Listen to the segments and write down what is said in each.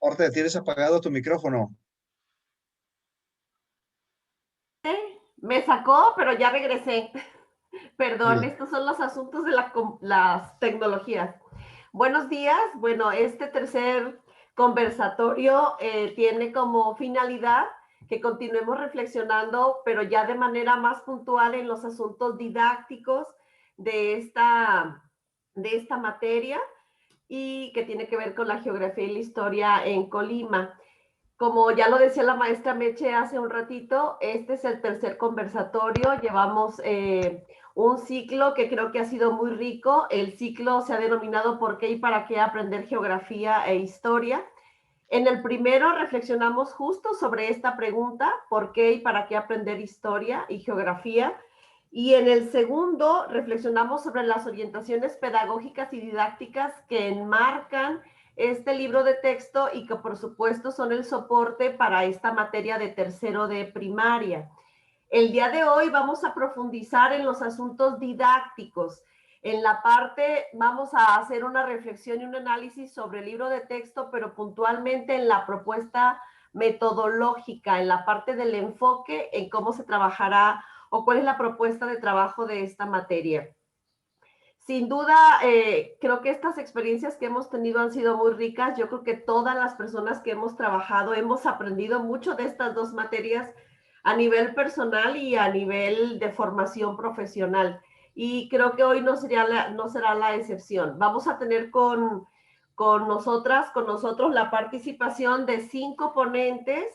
Orte, tienes apagado tu micrófono. Me sacó, pero ya regresé. Perdón, Bien. estos son los asuntos de las tecnologías. Buenos días. Bueno, este tercer conversatorio tiene como finalidad que continuemos reflexionando, pero ya de manera más puntual en los asuntos didácticos de esta materia y que tiene que ver con la geografía y la historia en Colima. Como ya lo decía la maestra Meche hace un ratito, este es el tercer conversatorio. Llevamos un ciclo que creo que ha sido muy rico. El ciclo se ha denominado ¿Por qué y para qué aprender geografía e historia? En el primero reflexionamos justo sobre esta pregunta, ¿por qué y para qué aprender historia y geografía? Y en el segundo reflexionamos sobre las orientaciones pedagógicas y didácticas que enmarcan este libro de texto y que por supuesto son el soporte para esta materia de tercero de primaria. El día de hoy vamos a profundizar en los asuntos didácticos. En la parte vamos a hacer una reflexión y un análisis sobre el libro de texto, pero puntualmente en la propuesta metodológica, en la parte del enfoque, en cómo se trabajará o cuál es la propuesta de trabajo de esta materia. Sin duda, creo que estas experiencias que hemos tenido han sido muy ricas. Yo creo que todas las personas que hemos trabajado hemos aprendido mucho de estas dos materias a nivel personal y a nivel de formación profesional. Y creo que hoy no será la excepción. Vamos a tener con nosotros la participación de 5 ponentes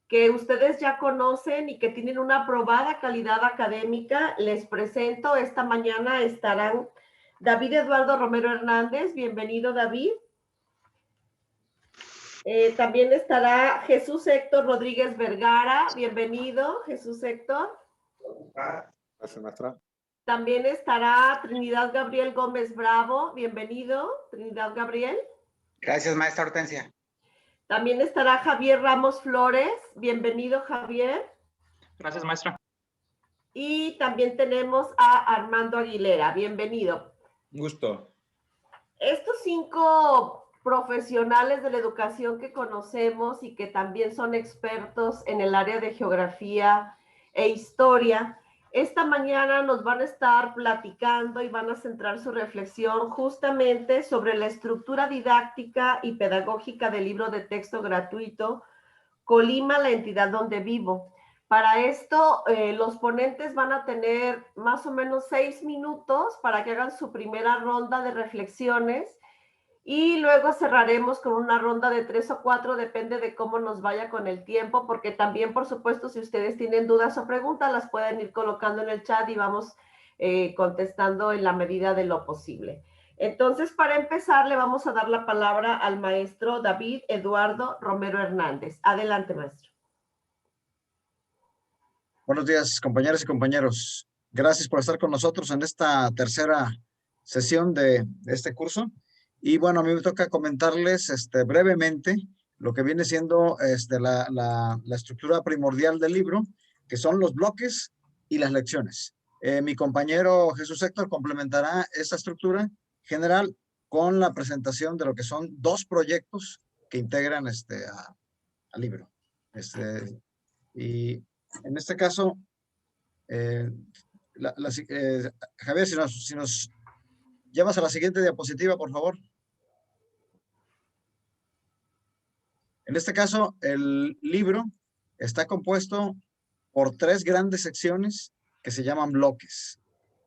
que ustedes ya conocen y que tienen una aprobada calidad académica. Les presento, esta mañana estarán David Eduardo Romero Hernández, bienvenido David. También estará Jesús Héctor Rodríguez Vergara, bienvenido Jesús Héctor. Gracias, maestra. También estará Trinidad Gabriel Gómez Bravo, bienvenido Trinidad Gabriel. Gracias, maestra Hortensia. También estará Javier Ramos Flores, bienvenido Javier. Gracias, maestra. Y también tenemos a Armando Aguilera, bienvenido. Un gusto. Estos 5 profesionales de la educación que conocemos y que también son expertos en el área de geografía e historia, esta mañana nos van a estar platicando y van a centrar su reflexión justamente sobre la estructura didáctica y pedagógica del libro de texto gratuito Colima, la entidad donde vivo. Para esto, los ponentes van a tener más o menos 6 minutos para que hagan su primera ronda de reflexiones y luego cerraremos con una ronda de 3 o 4, depende de cómo nos vaya con el tiempo, porque también, por supuesto, si ustedes tienen dudas o preguntas, las pueden ir colocando en el chat y vamos contestando en la medida de lo posible. Entonces, para empezar, le vamos a dar la palabra al maestro David Eduardo Romero Hernández. Adelante, maestro. Buenos días, compañeras y compañeros. Gracias por estar con nosotros en esta tercera sesión de este curso. Y bueno, a mí me toca comentarles brevemente lo que viene siendo la estructura primordial del libro, que son los bloques y las lecciones. Mi compañero Jesús Héctor complementará esta estructura general con la presentación de lo que son 2 proyectos que integran al libro. Y en este caso, Javier, si nos llevas a la siguiente diapositiva, por favor. En este caso, el libro está compuesto por 3 grandes secciones que se llaman bloques.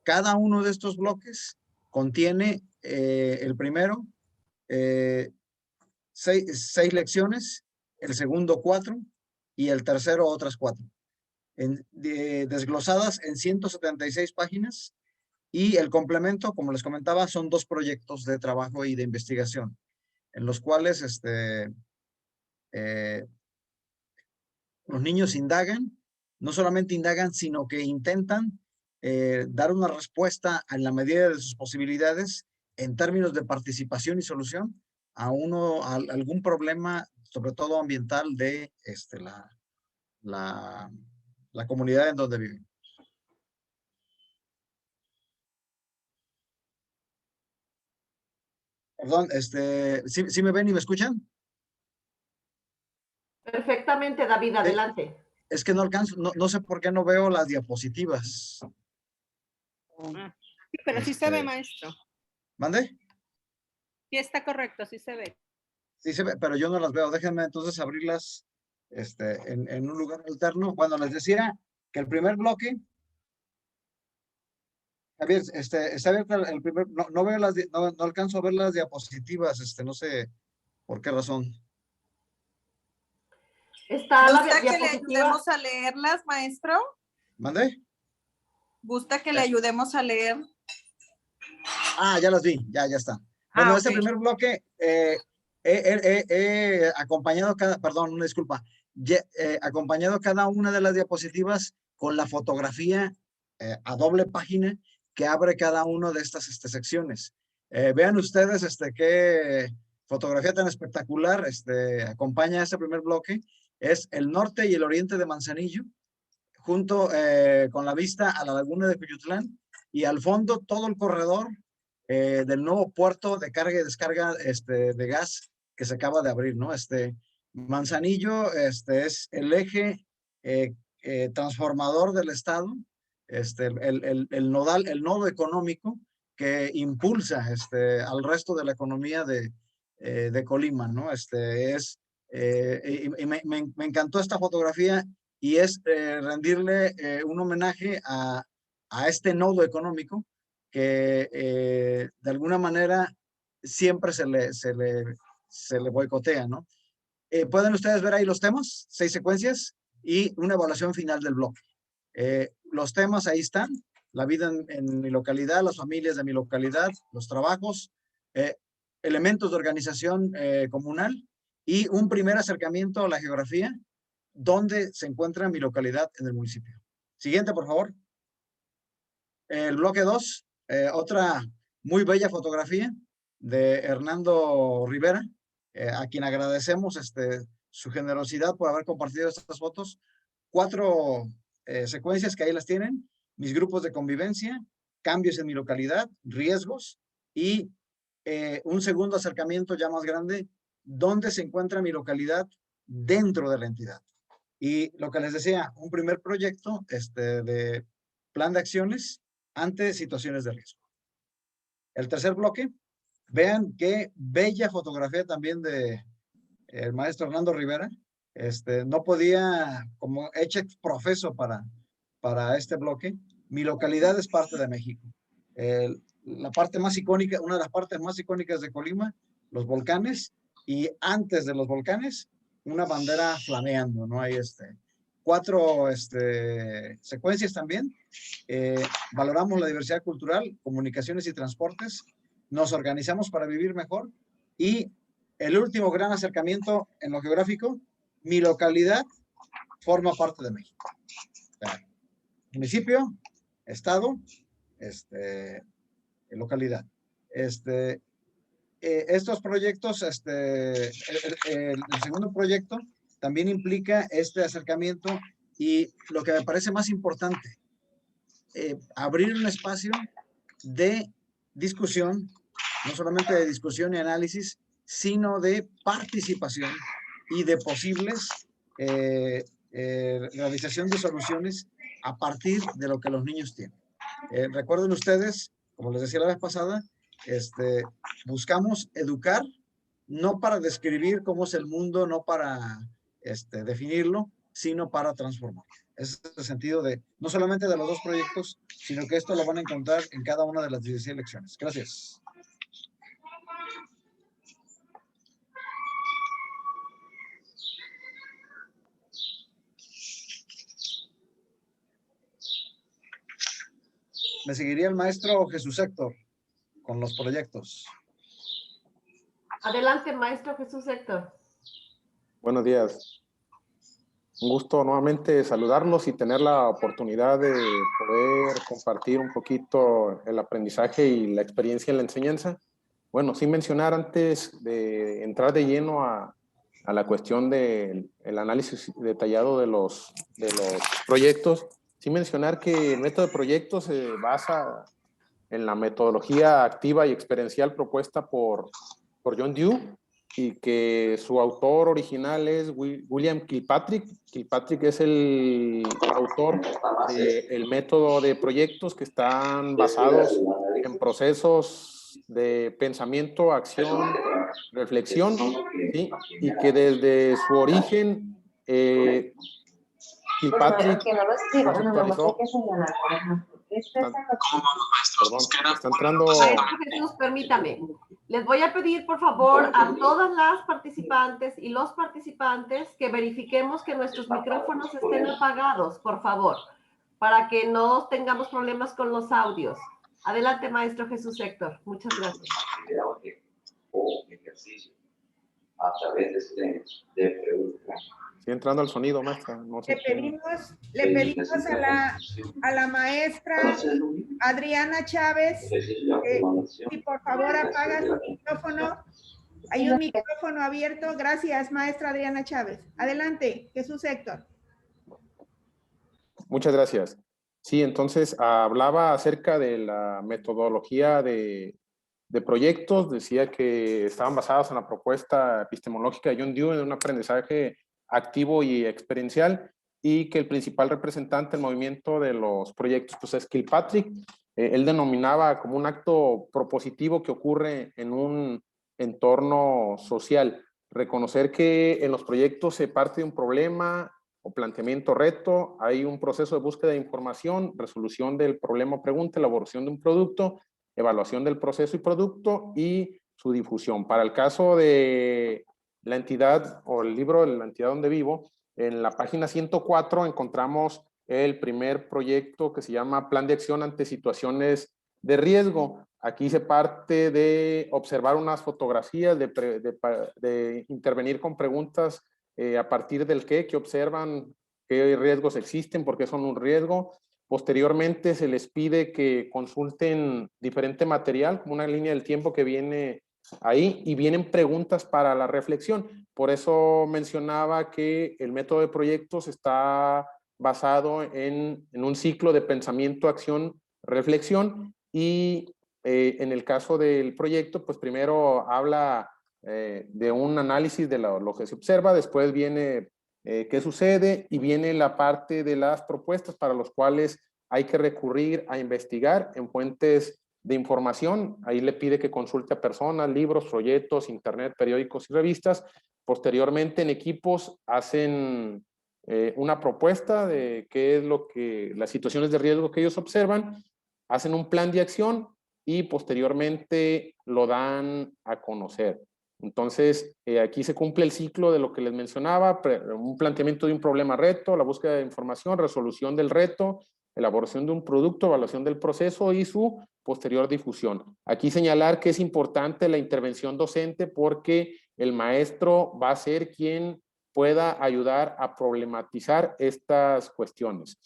Cada uno de estos bloques contiene el primero 6 lecciones, el segundo 4 y el tercero otras 4. Desglosadas en 176 páginas, y el complemento, como les comentaba, son 2 proyectos de trabajo y de investigación, en los cuales los niños indagan, no solamente indagan, sino que intentan dar una respuesta en la medida de sus posibilidades en términos de participación y solución a algún problema, sobre todo ambiental, de la comunidad en donde viven. Perdón, ¿sí me ven y me escuchan? Perfectamente, David, adelante. Es que no alcanzo, no sé por qué no veo las diapositivas. Sí, pero sí se ve, maestro. ¿Mande? Sí está correcto, sí se ve. Sí se ve, pero yo no las veo. Déjenme entonces abrirlas en un lugar alterno. Bueno, les decía que el primer bloque, Javier, está abierto el primer, no veo no alcanzo a ver las diapositivas, no sé por qué razón. Está la ¿Gusta que le diapositiva. ayudemos a leerlas, maestro? ¿Mande? ¿Gusta que le ayudemos a leer? Ah, ya las vi, ya está. Bueno, Ah, este ok. primer bloque he acompañado perdón, una disculpa, acompañado cada una de las diapositivas con la fotografía a doble página que abre cada una de estas secciones. Vean ustedes qué fotografía tan espectacular acompaña este primer bloque. Es el norte y el oriente de Manzanillo, junto con la vista a la laguna de Cuyutlán, y al fondo todo el corredor del nuevo puerto de carga y descarga de gas que se acaba de abrir, ¿no? Manzanillo es el eje transformador del estado, el nodo económico que impulsa al resto de la economía de Colima, ¿no? Y me encantó esta fotografía, y es rendirle un homenaje a este nodo económico que de alguna manera siempre se le boicotea, ¿no? Pueden ustedes ver ahí los temas, 6 secuencias y una evaluación final del bloque. Los temas ahí están: la vida en mi localidad, las familias de mi localidad, los trabajos, elementos de organización comunal y un primer acercamiento a la geografía, donde se encuentra mi localidad en el municipio. Siguiente, por favor. El bloque 2, otra muy bella fotografía de Hernando Rivera, a quien agradecemos su generosidad por haber compartido estas fotos. 4 secuencias que ahí las tienen: mis grupos de convivencia, cambios en mi localidad, riesgos, y un segundo acercamiento ya más grande, donde se encuentra mi localidad dentro de la entidad. Y lo que les decía, un primer proyecto de plan de acciones ante situaciones de riesgo. El tercer bloque, vean qué bella fotografía también de el maestro Hernando Rivera. No podía, como hecho profeso para este bloque, mi localidad es parte de México. La parte más icónica, una de las partes más icónicas de Colima, los volcanes, y antes de los volcanes, una bandera flameando, ¿no? Hay 4 secuencias también. Valoramos la diversidad cultural, comunicaciones y transportes, nos organizamos para vivir mejor, y el último gran acercamiento en lo geográfico: mi localidad forma parte de México. O sea, municipio, estado, localidad. Estos proyectos, el segundo proyecto también implica este acercamiento, y lo que me parece más importante, abrir un espacio de discusión, no solamente de discusión y análisis, sino de participación y de posibles realización de soluciones a partir de lo que los niños tienen. Recuerden ustedes, como les decía la vez pasada, buscamos educar, no para describir cómo es el mundo, no para definirlo, sino para transformar. Ese es el sentido no solamente de los 2 proyectos, sino que esto lo van a encontrar en cada una de las 16 lecciones. Gracias. Me seguiría el maestro Jesús Héctor con los proyectos. Adelante, maestro Jesús Héctor. Buenos días. Un gusto nuevamente saludarlos y tener la oportunidad de poder compartir un poquito el aprendizaje y la experiencia en la enseñanza. Bueno, sin mencionar, antes de entrar de lleno a la cuestión del análisis detallado de los proyectos, sin mencionar que el método de proyectos se basa en la metodología activa y experiencial propuesta por John Dewey, y que su autor original es William Kilpatrick. Kilpatrick es el autor del método de proyectos que están basados en procesos de pensamiento, acción, reflexión, ¿sí? Y que desde su origen Kilpatrick conceptualizó. Perdón, está entrando. Maestro Jesús, permítame. Les voy a pedir, por favor, a todas las participantes y los participantes que verifiquemos que nuestros micrófonos estén apagados, por favor, para que no tengamos problemas con los audios. Adelante, maestro Jesús Héctor. Muchas gracias. A través de preguntas. Sigue entrando el sonido, maestra. No sé Le pedimos a la maestra Adriana Chávez si por favor apaga su micrófono. Hay un micrófono abierto. Gracias, maestra Adriana Chávez. Adelante, Jesús Héctor. Muchas gracias. Sí, entonces hablaba acerca de la metodología de proyectos. Decía que estaban basados en la propuesta epistemológica de John Dewey, en un aprendizaje activo y experiencial, y que el principal representante del movimiento de los proyectos pues, es Kilpatrick. Él denominaba como un acto propositivo que ocurre en un entorno social. Reconocer que en los proyectos se parte de un problema o planteamiento reto, hay un proceso de búsqueda de información, resolución del problema o pregunta, elaboración de un producto, evaluación del proceso y producto y su difusión. Para el caso de la entidad o el libro de la entidad donde vivo, en la página 104 encontramos el primer proyecto que se llama Plan de Acción ante Situaciones de Riesgo. Aquí se parte de observar unas fotografías, de intervenir con preguntas a partir del qué observan, qué riesgos existen, por qué son un riesgo. Posteriormente se les pide que consulten diferente material, como una línea del tiempo que viene ahí, y vienen preguntas para la reflexión. Por eso mencionaba que el método de proyectos está basado en un ciclo de pensamiento, acción, reflexión, y en el caso del proyecto, pues primero habla de un análisis de lo que se observa, después viene qué sucede y viene la parte de las propuestas para los cuales hay que recurrir a investigar en fuentes de información. Ahí le pide que consulte a personas, libros, folletos, internet, periódicos y revistas. Posteriormente en equipos hacen una propuesta de qué es las situaciones de riesgo que ellos observan, hacen un plan de acción y posteriormente lo dan a conocer. Entonces, aquí se cumple el ciclo de lo que les mencionaba, un planteamiento de un problema reto, la búsqueda de información, resolución del reto, elaboración de un producto, evaluación del proceso y su posterior difusión. Aquí señalar que es importante la intervención docente porque el maestro va a ser quien pueda ayudar a problematizar estas cuestiones.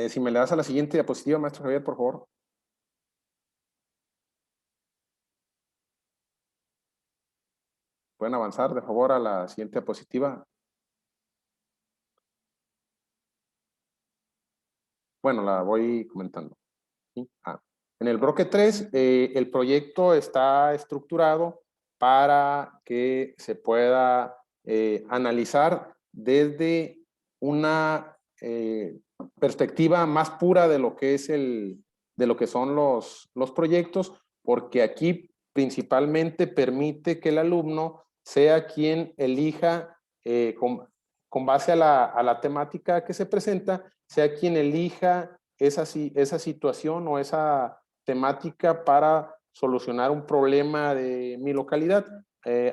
Si me le das a la siguiente diapositiva, maestro Javier, por favor. Pueden avanzar, de favor, a la siguiente diapositiva. Bueno, la voy comentando. ¿Sí? En el bloque 3, el proyecto está estructurado para que se pueda analizar desde una perspectiva más pura de lo que es de lo que son los proyectos, porque aquí principalmente permite que el alumno sea quien elija con base a la temática que se presenta, sea quien elija esa situación o esa temática para solucionar un problema de mi localidad.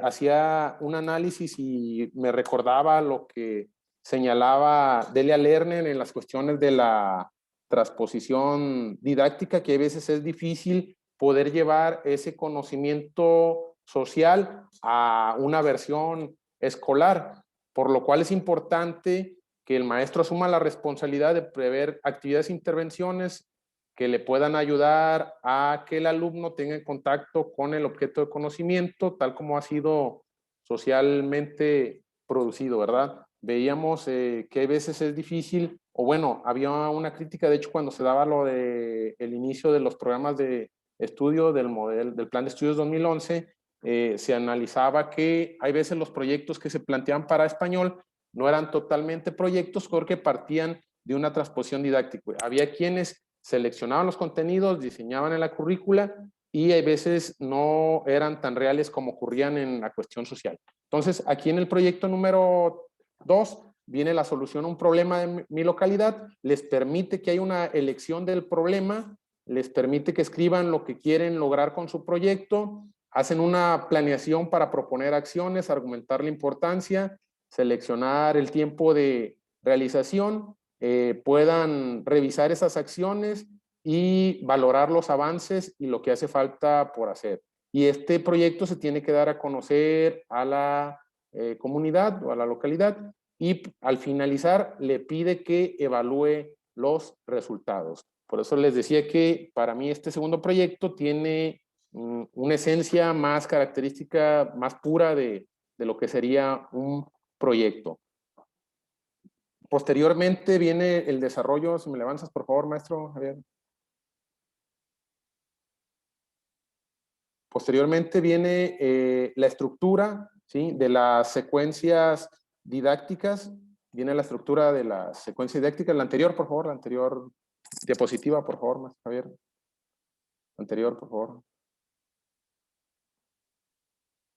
Hacía un análisis y me recordaba lo que señalaba Delia Lerner en las cuestiones de la transposición didáctica, que a veces es difícil poder llevar ese conocimiento social a una versión escolar, por lo cual es importante que el maestro asuma la responsabilidad de prever actividades e intervenciones que le puedan ayudar a que el alumno tenga contacto con el objeto de conocimiento, tal como ha sido socialmente producido, ¿verdad? Veíamos que a veces es difícil, o bueno, había una crítica, de hecho, cuando se daba lo de el inicio de los programas de estudio del plan de estudios 2011, se analizaba que hay veces los proyectos que se planteaban para español no eran totalmente proyectos porque partían de una transposición didáctica. Había quienes seleccionaban los contenidos, diseñaban en la currícula y hay veces no eran tan reales como ocurrían en la cuestión social. Entonces, aquí en el proyecto número 2 viene la solución a un problema de mi localidad, les permite que haya una elección del problema, les permite que escriban lo que quieren lograr con su proyecto, hacen una planeación para proponer acciones, argumentar la importancia, seleccionar el tiempo de realización, puedan revisar esas acciones y valorar los avances y lo que hace falta por hacer. Y este proyecto se tiene que dar a conocer a la comunidad o a la localidad y al finalizar le pide que evalúe los resultados. Por eso les decía que para mí este segundo proyecto tiene una esencia más característica, más pura de lo que sería un proyecto. Posteriormente viene el desarrollo, si me le avanzas por favor, maestro Javier. Posteriormente viene la estructura, ¿sí?, de las secuencias didácticas. Viene la estructura de las secuencias didácticas. La anterior, por favor, la anterior diapositiva, por favor, maestro Javier. Anterior, por favor.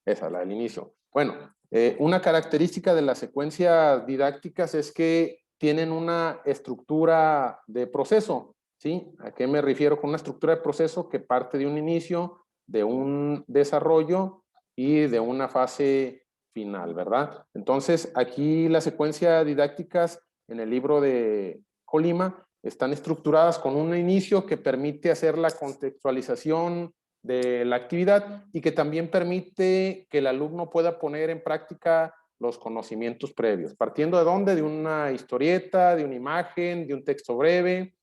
Esa, la del inicio. Bueno, una característica de las secuencias didácticas es que tienen una estructura de proceso, ¿sí? ¿A qué me refiero con una estructura de proceso? Que parte de un inicio, de un desarrollo y de una fase final, ¿verdad? Entonces, aquí las secuencias didácticas en el libro de Colima están estructuradas con un inicio que permite hacer la contextualización de la actividad y que también permite que el alumno pueda poner en práctica los conocimientos previos. ¿Partiendo de dónde? De una historieta, de una imagen, de un texto breve.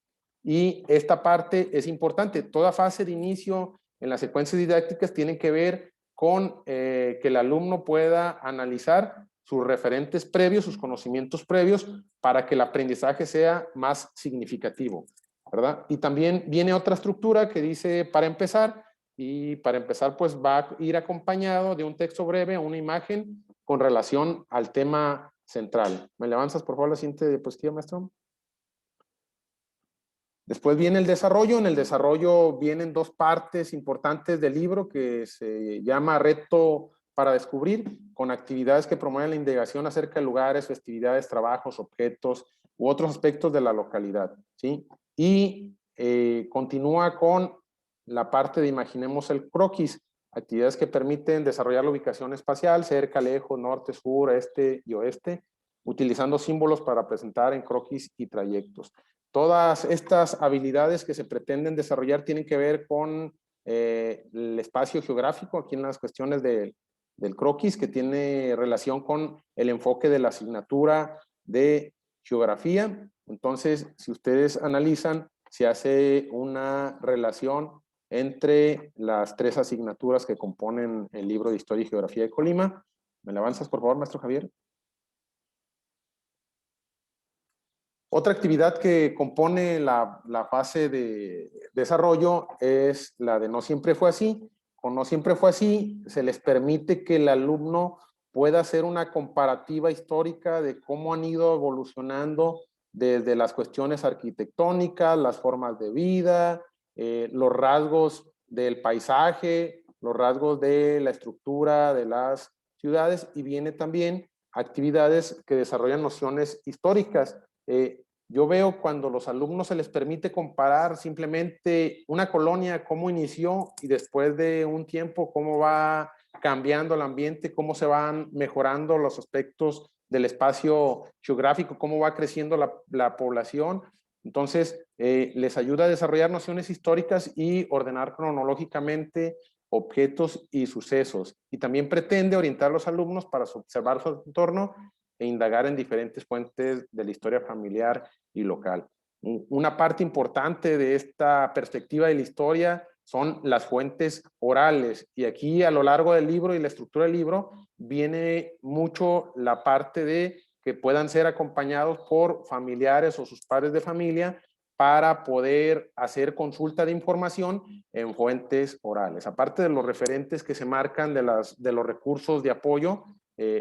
Y esta parte es importante. Toda fase de inicio en las secuencias didácticas tiene que ver con que el alumno pueda analizar sus referentes previos, sus conocimientos previos, para que el aprendizaje sea más significativo, ¿verdad? Y también viene otra estructura que dice para empezar, y para empezar pues va a ir acompañado de un texto breve o una imagen con relación al tema central. ¿Me le avanzas por favor la siguiente diapositiva, maestro? Después viene el desarrollo. En el desarrollo vienen dos partes importantes del libro que se llama Reto para Descubrir, con actividades que promueven la indagación acerca de lugares, festividades, trabajos, objetos u otros aspectos de la localidad, ¿sí? Y continúa con la parte de Imaginemos el Croquis, actividades que permiten desarrollar la ubicación espacial, cerca, lejos, norte, sur, este y oeste, utilizando símbolos para presentar en croquis y trayectos. Todas estas habilidades que se pretenden desarrollar tienen que ver con el espacio geográfico, aquí en las cuestiones del croquis, que tiene relación con el enfoque de la asignatura de geografía. Entonces, si ustedes analizan, se hace una relación entre las tres asignaturas que componen el libro de Historia y Geografía de Colima. ¿Me la avanzas, por favor, maestro Javier? Otra actividad que compone la fase de desarrollo es la de No Siempre Fue Así. Con No Siempre Fue Así se les permite que el alumno pueda hacer una comparativa histórica de cómo han ido evolucionando desde las cuestiones arquitectónicas, las formas de vida, los rasgos del paisaje, los rasgos de la estructura de las ciudades, y viene también actividades que desarrollan nociones históricas. Yo veo cuando los alumnos se les permite comparar simplemente una colonia, cómo inició y después de un tiempo cómo va cambiando el ambiente, cómo se van mejorando los aspectos del espacio geográfico, cómo va creciendo la población. Entonces, les ayuda a desarrollar nociones históricas y ordenar cronológicamente objetos y sucesos. Y también pretende orientar a los alumnos para observar su entorno e indagar en diferentes fuentes de la historia familiar y local. Una parte importante de esta perspectiva de la historia son las fuentes orales, y aquí a lo largo del libro y la estructura del libro viene mucho la parte de que puedan ser acompañados por familiares o sus padres de familia para poder hacer consulta de información en fuentes orales. Aparte de los referentes que se marcan de los recursos de apoyo,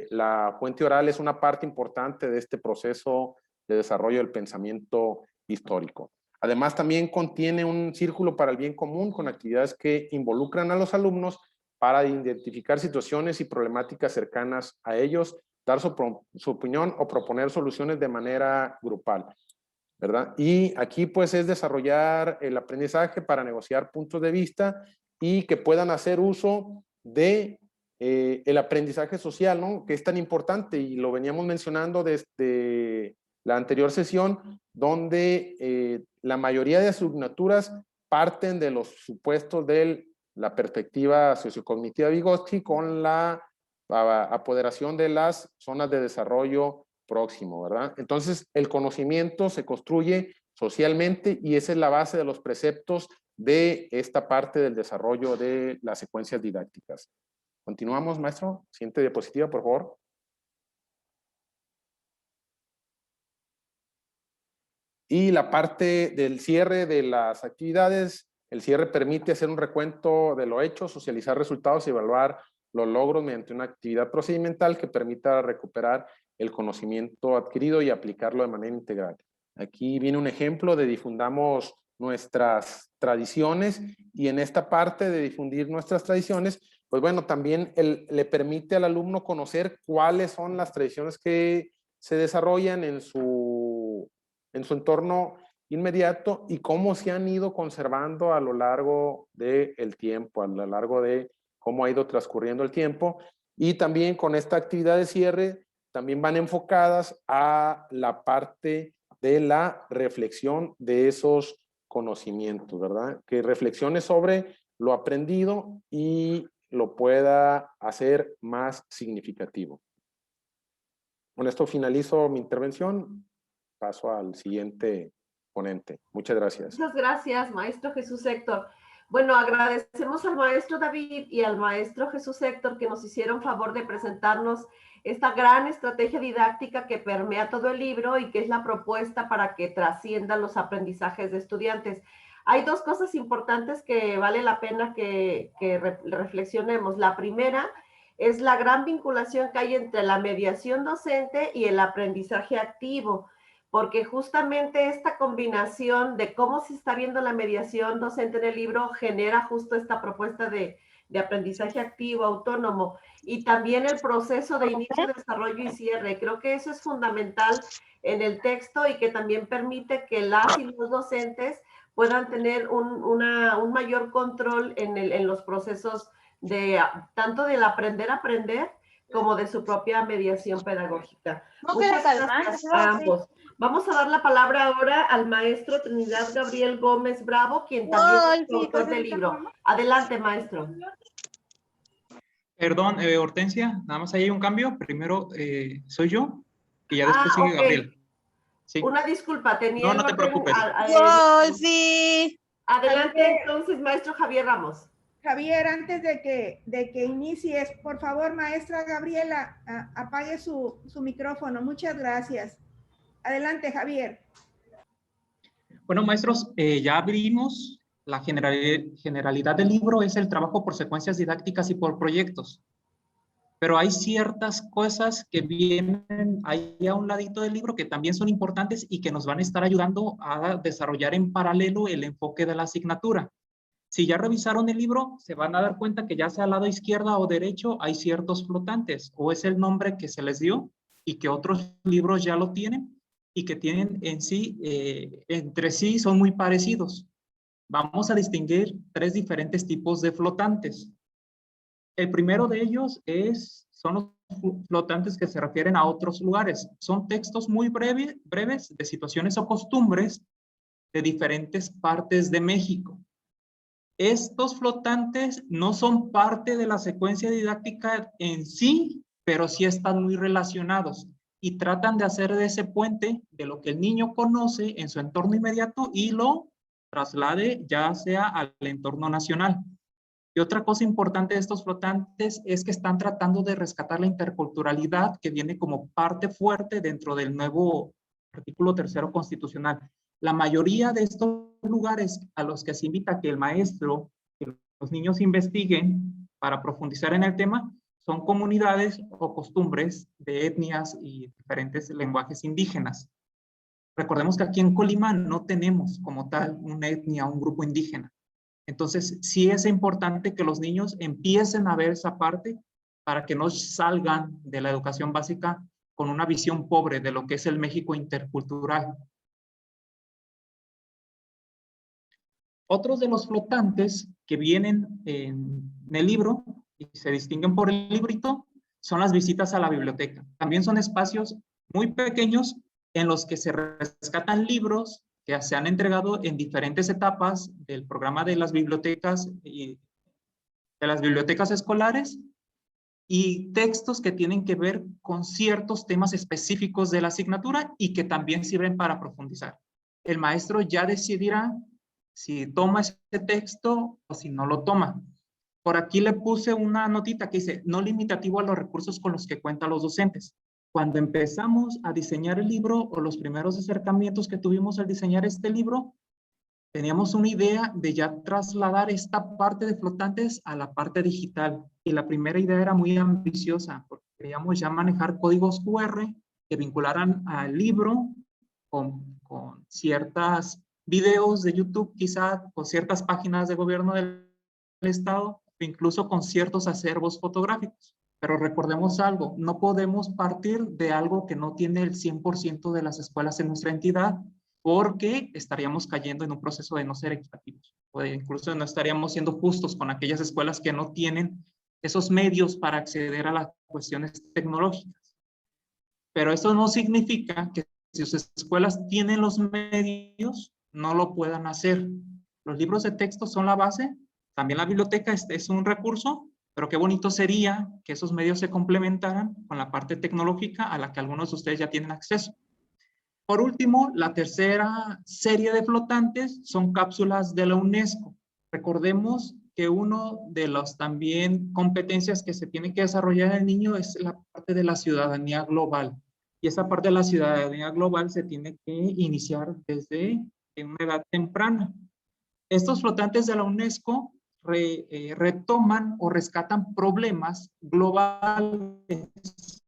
la fuente oral es una parte importante de este proceso de desarrollo del pensamiento histórico. Además, también contiene un círculo para el bien común con actividades que involucran a los alumnos para identificar situaciones y problemáticas cercanas a ellos, dar su opinión o proponer soluciones de manera grupal, ¿verdad? Y aquí pues es desarrollar el aprendizaje para negociar puntos de vista y que puedan hacer uso de el aprendizaje social, ¿no? Que es tan importante y lo veníamos mencionando desde la anterior sesión, donde la mayoría de asignaturas parten de los supuestos de la perspectiva sociocognitiva de Vygotsky con la apoderación de las zonas de desarrollo próximo, ¿verdad? Entonces, el conocimiento se construye socialmente y esa es la base de los preceptos de esta parte del desarrollo de las secuencias didácticas. Continuamos, maestro. Siguiente diapositiva, por favor. Y la parte del cierre de las actividades, el cierre permite hacer un recuento de lo hecho, socializar resultados y evaluar los logros mediante una actividad procedimental que permita recuperar el conocimiento adquirido y aplicarlo de manera integral. Aquí viene un ejemplo de difundamos nuestras tradiciones y en esta parte de difundir nuestras tradiciones, pues bueno, también le permite al alumno conocer cuáles son las tradiciones que se desarrollan en su entorno inmediato y cómo se han ido conservando a lo largo del tiempo, a lo largo de cómo ha ido transcurriendo el tiempo. Y también con esta actividad de cierre, también van enfocadas a la parte de la reflexión de esos conocimientos, ¿verdad? Que reflexione sobre lo aprendido y lo pueda hacer más significativo. Con esto finalizo mi intervención. Paso al siguiente ponente. Muchas gracias. Muchas gracias, maestro Jesús Héctor. Bueno, agradecemos al maestro David y al maestro Jesús Héctor que nos hicieron favor de presentarnos esta gran estrategia didáctica que permea todo el libro y que es la propuesta para que trasciendan los aprendizajes de estudiantes. Hay dos cosas importantes que vale la pena que reflexionemos. La primera es la gran vinculación que hay entre la mediación docente y el aprendizaje activo, porque justamente esta combinación de cómo se está viendo la mediación docente en el libro genera justo esta propuesta de aprendizaje activo, autónomo, y también el proceso de inicio, desarrollo y cierre. Creo que eso es fundamental en el texto y que también permite que las y los docentes puedan tener un mayor control en los procesos tanto del aprender a aprender como de su propia mediación pedagógica. Muchas gracias a ambos. Vamos a dar la palabra ahora al maestro Trinidad Gabriel Gómez Bravo, quien también es autor del libro. Adelante, maestro. Perdón, Hortensia, nada más ahí hay un cambio. Primero soy yo y ya después sigue Gabriel. Sí. Una disculpa, tenía... No te preocupes. Sí. Adelante, entonces, maestro Javier Ramos. Javier, antes de que inicies, por favor, maestra Gabriela, apague su micrófono. Muchas gracias. Adelante, Javier. Bueno, maestros, ya abrimos. La generalidad del libro es el trabajo por secuencias didácticas y por proyectos. Pero hay ciertas cosas que vienen ahí a un ladito del libro que también son importantes y que nos van a estar ayudando a desarrollar en paralelo el enfoque de la asignatura. Si ya revisaron el libro, se van a dar cuenta que ya sea al lado izquierda o derecho hay ciertos flotantes, o es el nombre que se les dio y que otros libros ya lo tienen y que tienen en sí, entre sí son muy parecidos. Vamos a distinguir tres diferentes tipos de flotantes. El primero de ellos son los flotantes que se refieren a otros lugares. Son textos muy breves de situaciones o costumbres de diferentes partes de México. Estos flotantes no son parte de la secuencia didáctica en sí, pero sí están muy relacionados y tratan de hacer de ese puente de lo que el niño conoce en su entorno inmediato y lo traslade ya sea al entorno nacional. Y otra cosa importante de estos flotantes es que están tratando de rescatar la interculturalidad que viene como parte fuerte dentro del nuevo artículo 3º constitucional. La mayoría de estos lugares a los que se invita que el maestro, que los niños investiguen para profundizar en el tema, son comunidades o costumbres de etnias y diferentes lenguajes indígenas. Recordemos que aquí en Colima no tenemos como tal una etnia, un grupo indígena. Entonces, sí es importante que los niños empiecen a ver esa parte para que no salgan de la educación básica con una visión pobre de lo que es el México intercultural. Otros de los flotantes que vienen en el libro y se distinguen por el librito son las visitas a la biblioteca. También son espacios muy pequeños en los que se rescatan libros que se han entregado en diferentes etapas del programa de las bibliotecas y de las bibliotecas escolares y textos que tienen que ver con ciertos temas específicos de la asignatura y que también sirven para profundizar. El maestro ya decidirá si toma ese texto o si no lo toma. Por aquí le puse una notita que dice, no limitativo a los recursos con los que cuentan los docentes. Cuando empezamos a diseñar el libro o los primeros acercamientos que tuvimos al diseñar este libro, teníamos una idea de ya trasladar esta parte de flotantes a la parte digital. Y la primera idea era muy ambiciosa, porque queríamos ya manejar códigos QR que vincularan al libro con ciertas videos de YouTube, quizá con ciertas páginas de gobierno del Estado, o incluso con ciertos acervos fotográficos. Pero recordemos algo, no podemos partir de algo que no tiene el 100% de las escuelas en nuestra entidad, porque estaríamos cayendo en un proceso de no ser equitativos, o incluso no estaríamos siendo justos con aquellas escuelas que no tienen esos medios para acceder a las cuestiones tecnológicas. Pero eso no significa que si sus escuelas tienen los medios, no lo puedan hacer. Los libros de texto son la base, también la biblioteca es un recurso, pero qué bonito sería que esos medios se complementaran con la parte tecnológica a la que algunos de ustedes ya tienen acceso. Por último, la tercera serie de flotantes son cápsulas de la UNESCO. Recordemos que uno de las también competencias que se tiene que desarrollar en el niño es la parte de la ciudadanía global. Y esa parte de la ciudadanía global se tiene que iniciar desde una edad temprana. Estos flotantes de la UNESCO retoman o rescatan problemas globales.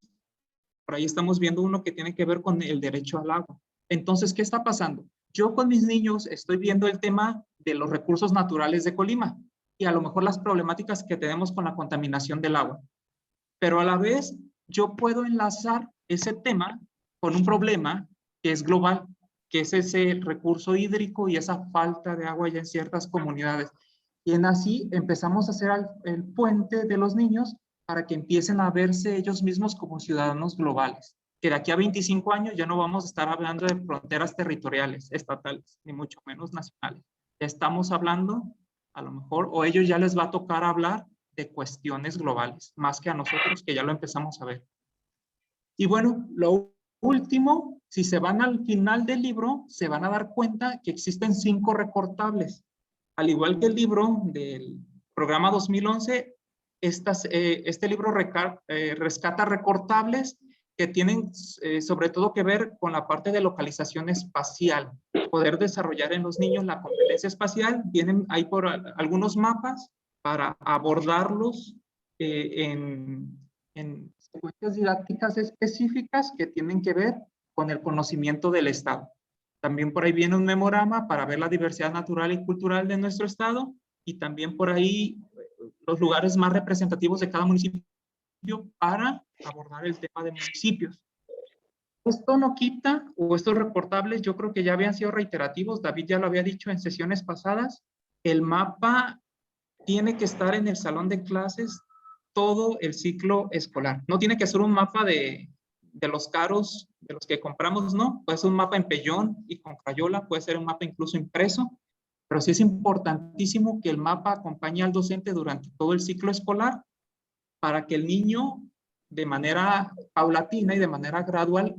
Por ahí estamos viendo uno que tiene que ver con el derecho al agua. Entonces, ¿qué está pasando? Yo con mis niños estoy viendo el tema de los recursos naturales de Colima y a lo mejor las problemáticas que tenemos con la contaminación del agua. Pero a la vez, yo puedo enlazar ese tema con un problema que es global, que es ese recurso hídrico y esa falta de agua ya en ciertas comunidades. Y en así empezamos a hacer el puente de los niños para que empiecen a verse ellos mismos como ciudadanos globales. Que de aquí a 25 años ya no vamos a estar hablando de fronteras territoriales, estatales, ni mucho menos nacionales. Ya estamos hablando, a lo mejor, o ellos ya les va a tocar hablar de cuestiones globales, más que a nosotros que ya lo empezamos a ver. Y bueno, lo último, si se van al final del libro, se van a dar cuenta que existen 5 recortables. Al igual que el libro del programa 2011, este libro rescata recortables que tienen sobre todo que ver con la parte de localización espacial, poder desarrollar en los niños la competencia espacial. Vienen ahí por algunos mapas para abordarlos en secuencias didácticas específicas que tienen que ver con el conocimiento del Estado. También por ahí viene un memorama para ver la diversidad natural y cultural de nuestro Estado y también por ahí los lugares más representativos de cada municipio para abordar el tema de municipios. Esto no quita, o estos reportables yo creo que ya habían sido reiterativos, David ya lo había dicho en sesiones pasadas, el mapa tiene que estar en el salón de clases todo el ciclo escolar. No tiene que ser un mapa de los caros, de los que compramos, no. Puede ser un mapa en pellón y con crayola, puede ser un mapa incluso impreso, pero sí es importantísimo que el mapa acompañe al docente durante todo el ciclo escolar para que el niño de manera paulatina y de manera gradual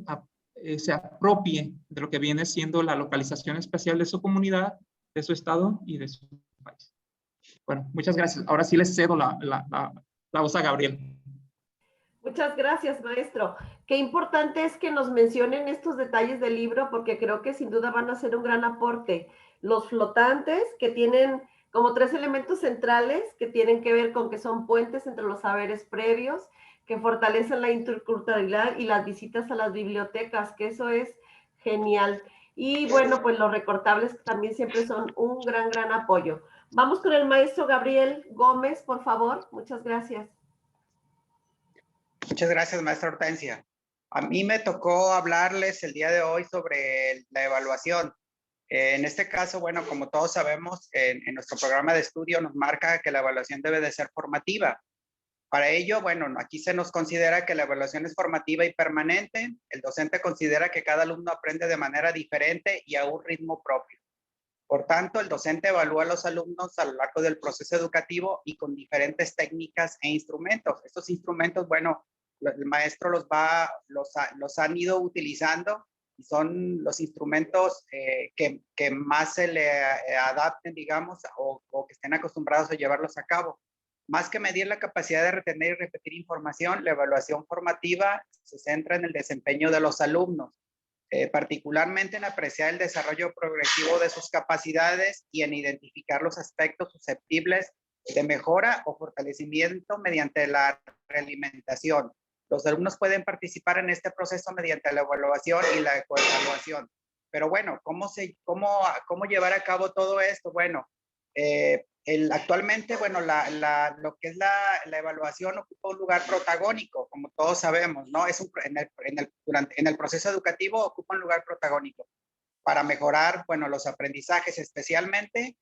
se apropie de lo que viene siendo la localización espacial de su comunidad, de su estado y de su país. Bueno, muchas gracias. Ahora sí les cedo la voz a Gabriel. Muchas gracias, maestro. Qué importante es que nos mencionen estos detalles del libro porque creo que sin duda van a ser un gran aporte. Los flotantes, que tienen como 3 elementos centrales que tienen que ver con que son puentes entre los saberes previos, que fortalecen la interculturalidad y las visitas a las bibliotecas, que eso es genial. Y bueno, pues los recortables también siempre son un gran apoyo. Vamos con el maestro Gabriel Gómez, por favor. Muchas gracias. Muchas gracias, maestra Hortensia. A mí me tocó hablarles el día de hoy sobre la evaluación. En este caso, bueno, como todos sabemos, en nuestro programa de estudio nos marca que la evaluación debe de ser formativa. Para ello, bueno, aquí se nos considera que la evaluación es formativa y permanente. El docente considera que cada alumno aprende de manera diferente y a un ritmo propio. Por tanto, el docente evalúa a los alumnos a lo largo del proceso educativo y con diferentes técnicas e instrumentos. Estos instrumentos, bueno, el maestro los han ido utilizando y son los instrumentos que más se le adapten, digamos, o que estén acostumbrados a llevarlos a cabo. Más que medir la capacidad de retener y repetir información, la evaluación formativa se centra en el desempeño de los alumnos, particularmente en apreciar el desarrollo progresivo de sus capacidades y en identificar los aspectos susceptibles de mejora o fortalecimiento mediante la realimentación. Los alumnos pueden participar en este proceso mediante la evaluación y la coevaluación. Pero bueno, ¿cómo llevar a cabo todo esto? Bueno, actualmente, bueno, lo que es la evaluación ocupa un lugar protagónico, como todos sabemos, ¿no? En el proceso educativo ocupa un lugar protagónico para mejorar, bueno, los aprendizajes especialmente,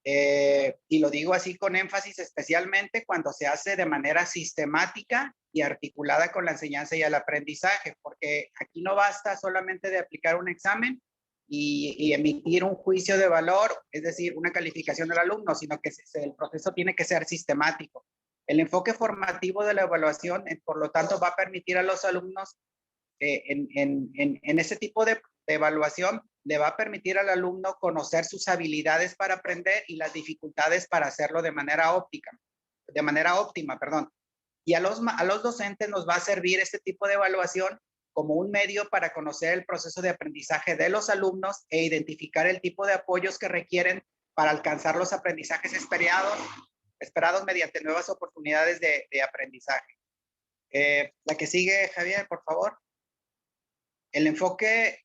y lo digo así con énfasis, especialmente cuando se hace de manera sistemática y articulada con la enseñanza y el aprendizaje, porque aquí no basta solamente de aplicar un examen y emitir un juicio de valor, es decir, una calificación del alumno, sino que el proceso tiene que ser sistemático. El enfoque formativo de la evaluación, por lo tanto, va a permitir a los alumnos, en ese tipo de evaluación, le va a permitir al alumno conocer sus habilidades para aprender y las dificultades para hacerlo de manera óptima, perdón. Y a los docentes nos va a servir este tipo de evaluación como un medio para conocer el proceso de aprendizaje de los alumnos e identificar el tipo de apoyos que requieren para alcanzar los aprendizajes esperados mediante nuevas oportunidades de aprendizaje. La que sigue, Javier, por favor. El enfoque...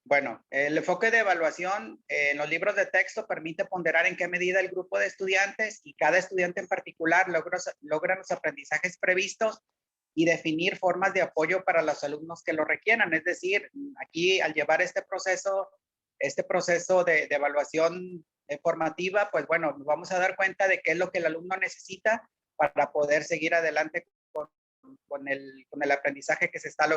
Bueno, el enfoque de evaluación en los libros de texto permite ponderar en qué medida el grupo de estudiantes y cada estudiante en particular logran los aprendizajes previstos y definir formas de apoyo para los alumnos que lo requieran. Es decir, aquí al llevar este proceso de evaluación formativa, pues bueno, nos vamos a dar cuenta de qué es lo que el alumno necesita para poder seguir adelante con el aprendizaje que se está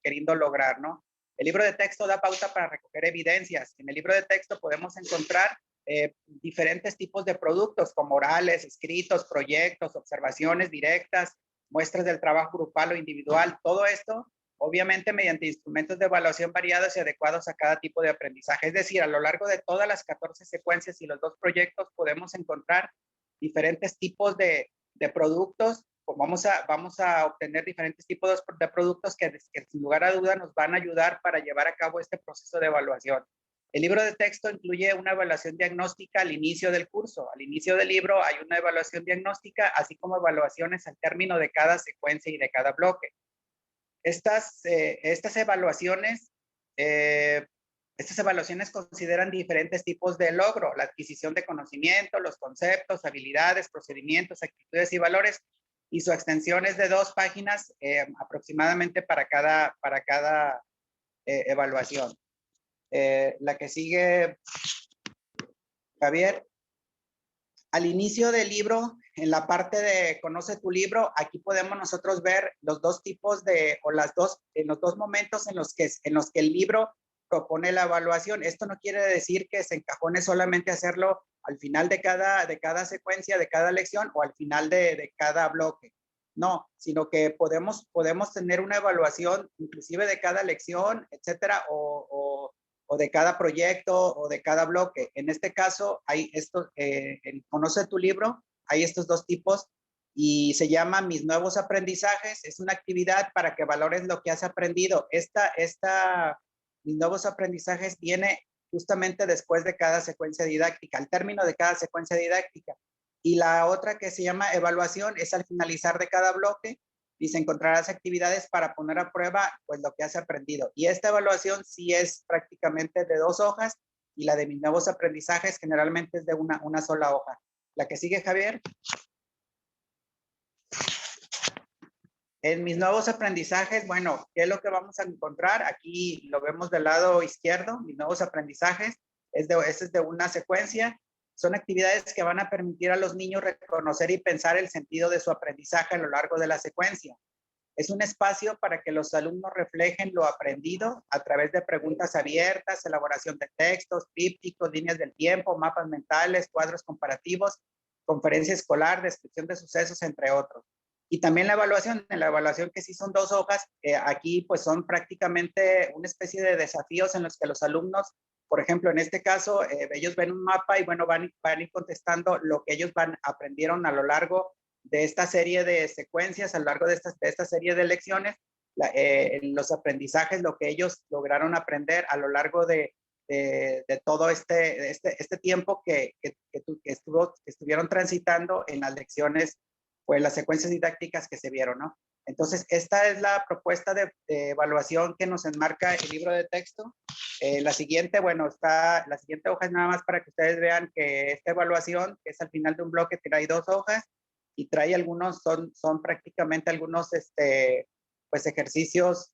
queriendo lograr, ¿no? El libro de texto da pauta para recoger evidencias. En el libro de texto podemos encontrar diferentes tipos de productos como orales, escritos, proyectos, observaciones directas, muestras del trabajo grupal o individual. Todo esto, obviamente, mediante instrumentos de evaluación variados y adecuados a cada tipo de aprendizaje. Es decir, a lo largo de todas las 14 secuencias y los 2 proyectos podemos encontrar diferentes tipos de productos. Vamos a obtener diferentes tipos de productos que sin lugar a duda nos van a ayudar para llevar a cabo este proceso de evaluación. El libro de texto incluye una evaluación diagnóstica al inicio del curso. Al inicio del libro hay una evaluación diagnóstica, así como evaluaciones al término de cada secuencia y de cada bloque. Estas evaluaciones consideran diferentes tipos de logro: la adquisición de conocimiento, los conceptos, habilidades, procedimientos, actitudes y valores, y su extensión es de 2 páginas aproximadamente para cada evaluación. La que sigue, Javier. Al inicio del libro, en la parte de Conoce tu libro, aquí podemos nosotros ver los 2 tipos en los 2 momentos en los que el libro propone la evaluación. Esto no quiere decir que se encajone solamente hacerlo al final de cada secuencia, de cada lección, o al final de cada bloque. No, sino que podemos tener una evaluación inclusive de cada lección, etcétera, o o de cada proyecto o de cada bloque. En este caso, hay estos, en Conoce tu libro, hay estos dos tipos y se llama Mis Nuevos Aprendizajes. Es una actividad para que valores lo que has aprendido. Mis Nuevos Aprendizajes viene justamente después de cada secuencia didáctica, al término de cada secuencia didáctica. Y la otra que se llama evaluación es al finalizar de cada bloque y se encontrarás actividades para poner a prueba pues lo que has aprendido. Y esta evaluación sí es prácticamente de 2 hojas y la de Mis Nuevos Aprendizajes generalmente es de una sola hoja. La que sigue, Javier. En Mis Nuevos Aprendizajes, bueno, ¿qué es lo que vamos a encontrar? Aquí lo vemos del lado izquierdo, Mis Nuevos Aprendizajes. Este es de una secuencia. Son actividades que van a permitir a los niños reconocer y pensar el sentido de su aprendizaje a lo largo de la secuencia. Es un espacio para que los alumnos reflejen lo aprendido a través de preguntas abiertas, elaboración de textos, trípticos, líneas del tiempo, mapas mentales, cuadros comparativos, conferencia escolar, descripción de sucesos, entre otros. Y también la evaluación, en la evaluación que sí son 2 hojas, aquí pues son prácticamente una especie de desafíos en los que los alumnos, por ejemplo, en este caso, ellos ven un mapa y bueno, van a ir contestando lo que ellos aprendieron a lo largo de esta serie de secuencias, a lo largo de esta serie de lecciones, los aprendizajes, lo que ellos lograron aprender a lo largo de todo este tiempo que estuvieron transitando en las lecciones, pues las secuencias didácticas que se vieron, ¿no? Entonces, esta es la propuesta de evaluación que nos enmarca el libro de texto. La siguiente, bueno, la siguiente hoja es nada más para que ustedes vean que esta evaluación, que es al final de un bloque, trae 2 hojas y trae algunos, son prácticamente algunos, pues ejercicios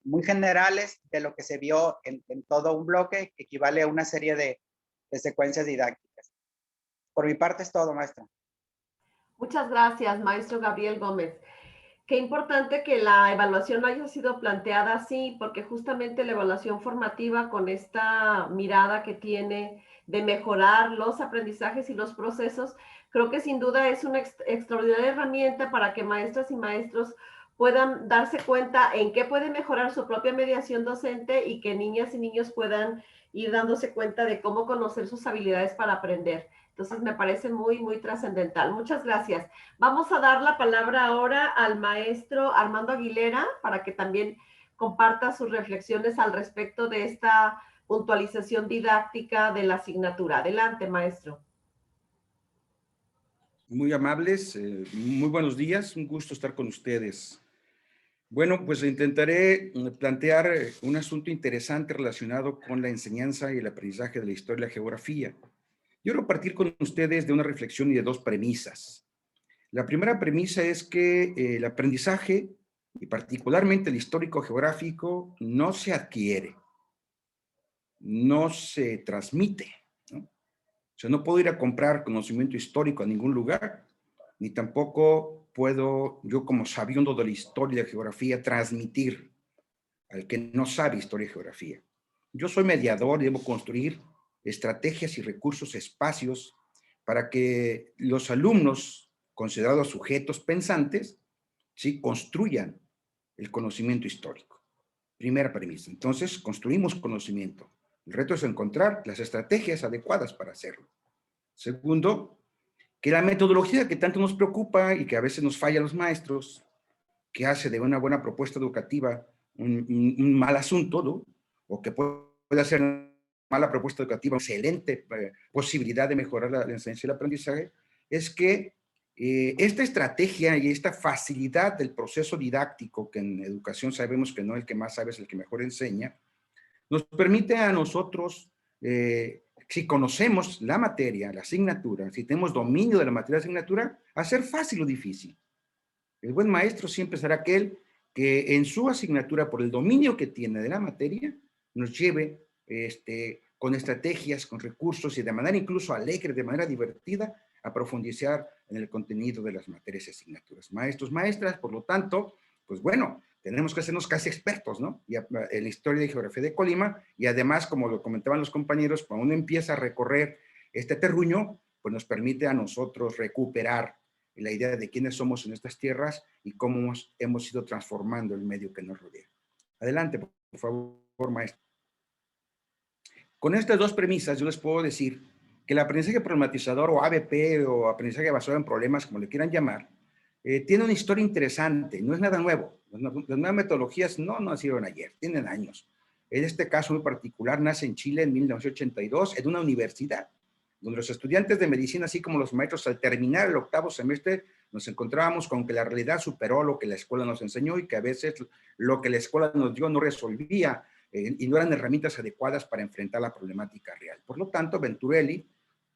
muy generales de lo que se vio en todo un bloque, que equivale a una serie de secuencias didácticas. Por mi parte es todo, maestra. Muchas gracias, maestro Gabriel Gómez. Qué importante que la evaluación haya sido planteada así, porque justamente la evaluación formativa con esta mirada que tiene de mejorar los aprendizajes y los procesos, creo que sin duda es una extraordinaria herramienta para que maestras y maestros puedan darse cuenta en qué puede mejorar su propia mediación docente y que niñas y niños puedan ir dándose cuenta de cómo conocer sus habilidades para aprender. Entonces me parece muy, muy trascendental. Muchas gracias. Vamos a dar la palabra ahora al maestro Armando Aguilera para que también comparta sus reflexiones al respecto de esta puntualización didáctica de la asignatura. Adelante, maestro. Muy amables, muy buenos días, un gusto estar con ustedes. Bueno, pues intentaré plantear un asunto interesante relacionado con la enseñanza y el aprendizaje de la historia y la geografía. Yo quiero partir con ustedes de una reflexión y de 2 premisas. La primera premisa es que el aprendizaje, y particularmente el histórico-geográfico, no se adquiere, no se transmite, ¿no? O sea, no puedo ir a comprar conocimiento histórico a ningún lugar, ni tampoco puedo yo, como sabiendo de la historia y la geografía, transmitir al que no sabe historia y geografía. Yo soy mediador y debo construir estrategias y recursos, espacios, para que los alumnos, considerados sujetos pensantes, ¿sí?, construyan el conocimiento histórico. Primera premisa. Entonces, construimos conocimiento. El reto es encontrar las estrategias adecuadas para hacerlo. Segundo, que la metodología que tanto nos preocupa y que a veces nos falla a los maestros, que hace de una buena propuesta educativa un mal asunto, ¿no? O que puede hacer una mala propuesta educativa, una excelente posibilidad de mejorar la enseñanza y el aprendizaje, es que esta estrategia y esta facilidad del proceso didáctico, que en educación sabemos que no el que más sabe es el que mejor enseña, nos permite a nosotros, si conocemos la materia, la asignatura, si tenemos dominio de la materia de asignatura, hacer fácil o difícil. El buen maestro siempre será aquel que en su asignatura, por el dominio que tiene de la materia, nos lleve con estrategias, con recursos y de manera incluso alegre, de manera divertida, a profundizar en el contenido de las materias y asignaturas. Maestros, maestras, por lo tanto, pues bueno, tenemos que hacernos casi expertos, ¿no? Y en la historia y geografía de Colima, y además, como lo comentaban los compañeros, cuando uno empieza a recorrer este terruño, pues nos permite a nosotros recuperar la idea de quiénes somos en estas tierras y cómo hemos ido transformando el medio que nos rodea. Adelante, por favor, maestro. Con estas dos premisas yo les puedo decir que el aprendizaje problematizador o ABP o aprendizaje basado en problemas, como le quieran llamar, tiene una historia interesante, no es nada nuevo. Las nuevas metodologías no nacieron ayer, tienen años. En este caso muy particular nace en Chile en 1982 en una universidad, donde los estudiantes de medicina, así como los maestros, al terminar el 8º semestre, nos encontrábamos con que la realidad superó lo que la escuela nos enseñó y que a veces lo que la escuela nos dio no resolvía y no eran herramientas adecuadas para enfrentar la problemática real. Por lo tanto, Venturelli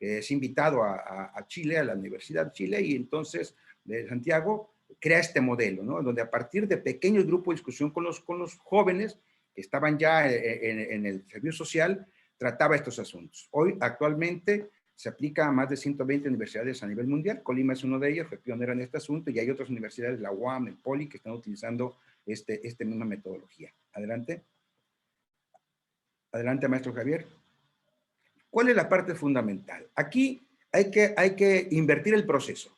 es invitado a Chile, a la Universidad de Chile, y entonces de Santiago crea este modelo, ¿no? Donde a partir de pequeños grupos de discusión con los jóvenes que estaban ya en el servicio social, trataba estos asuntos. Hoy, actualmente, se aplica a más de 120 universidades a nivel mundial. Colima es uno de ellos, fue pionera en este asunto, y hay otras universidades, la UAM, el POLI, que están utilizando esta misma metodología. Adelante. Adelante, maestro Javier. ¿Cuál es la parte fundamental? Aquí hay que invertir el proceso,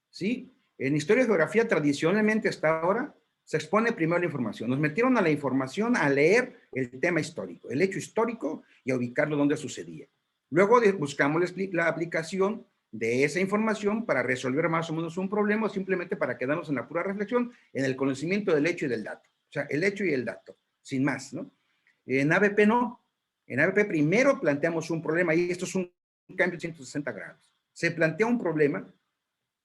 ¿sí? En historia y geografía, tradicionalmente hasta ahora, se expone primero la información. Nos metieron a la información a leer el tema histórico, el hecho histórico, y a ubicarlo donde sucedía. Luego buscamos la aplicación de esa información para resolver más o menos un problema, o simplemente para quedarnos en la pura reflexión, en el conocimiento del hecho y del dato. O sea, el hecho y el dato, sin más, ¿no? En ABP no. En ABP primero planteamos un problema, y esto es un cambio de 160 grados. Se plantea un problema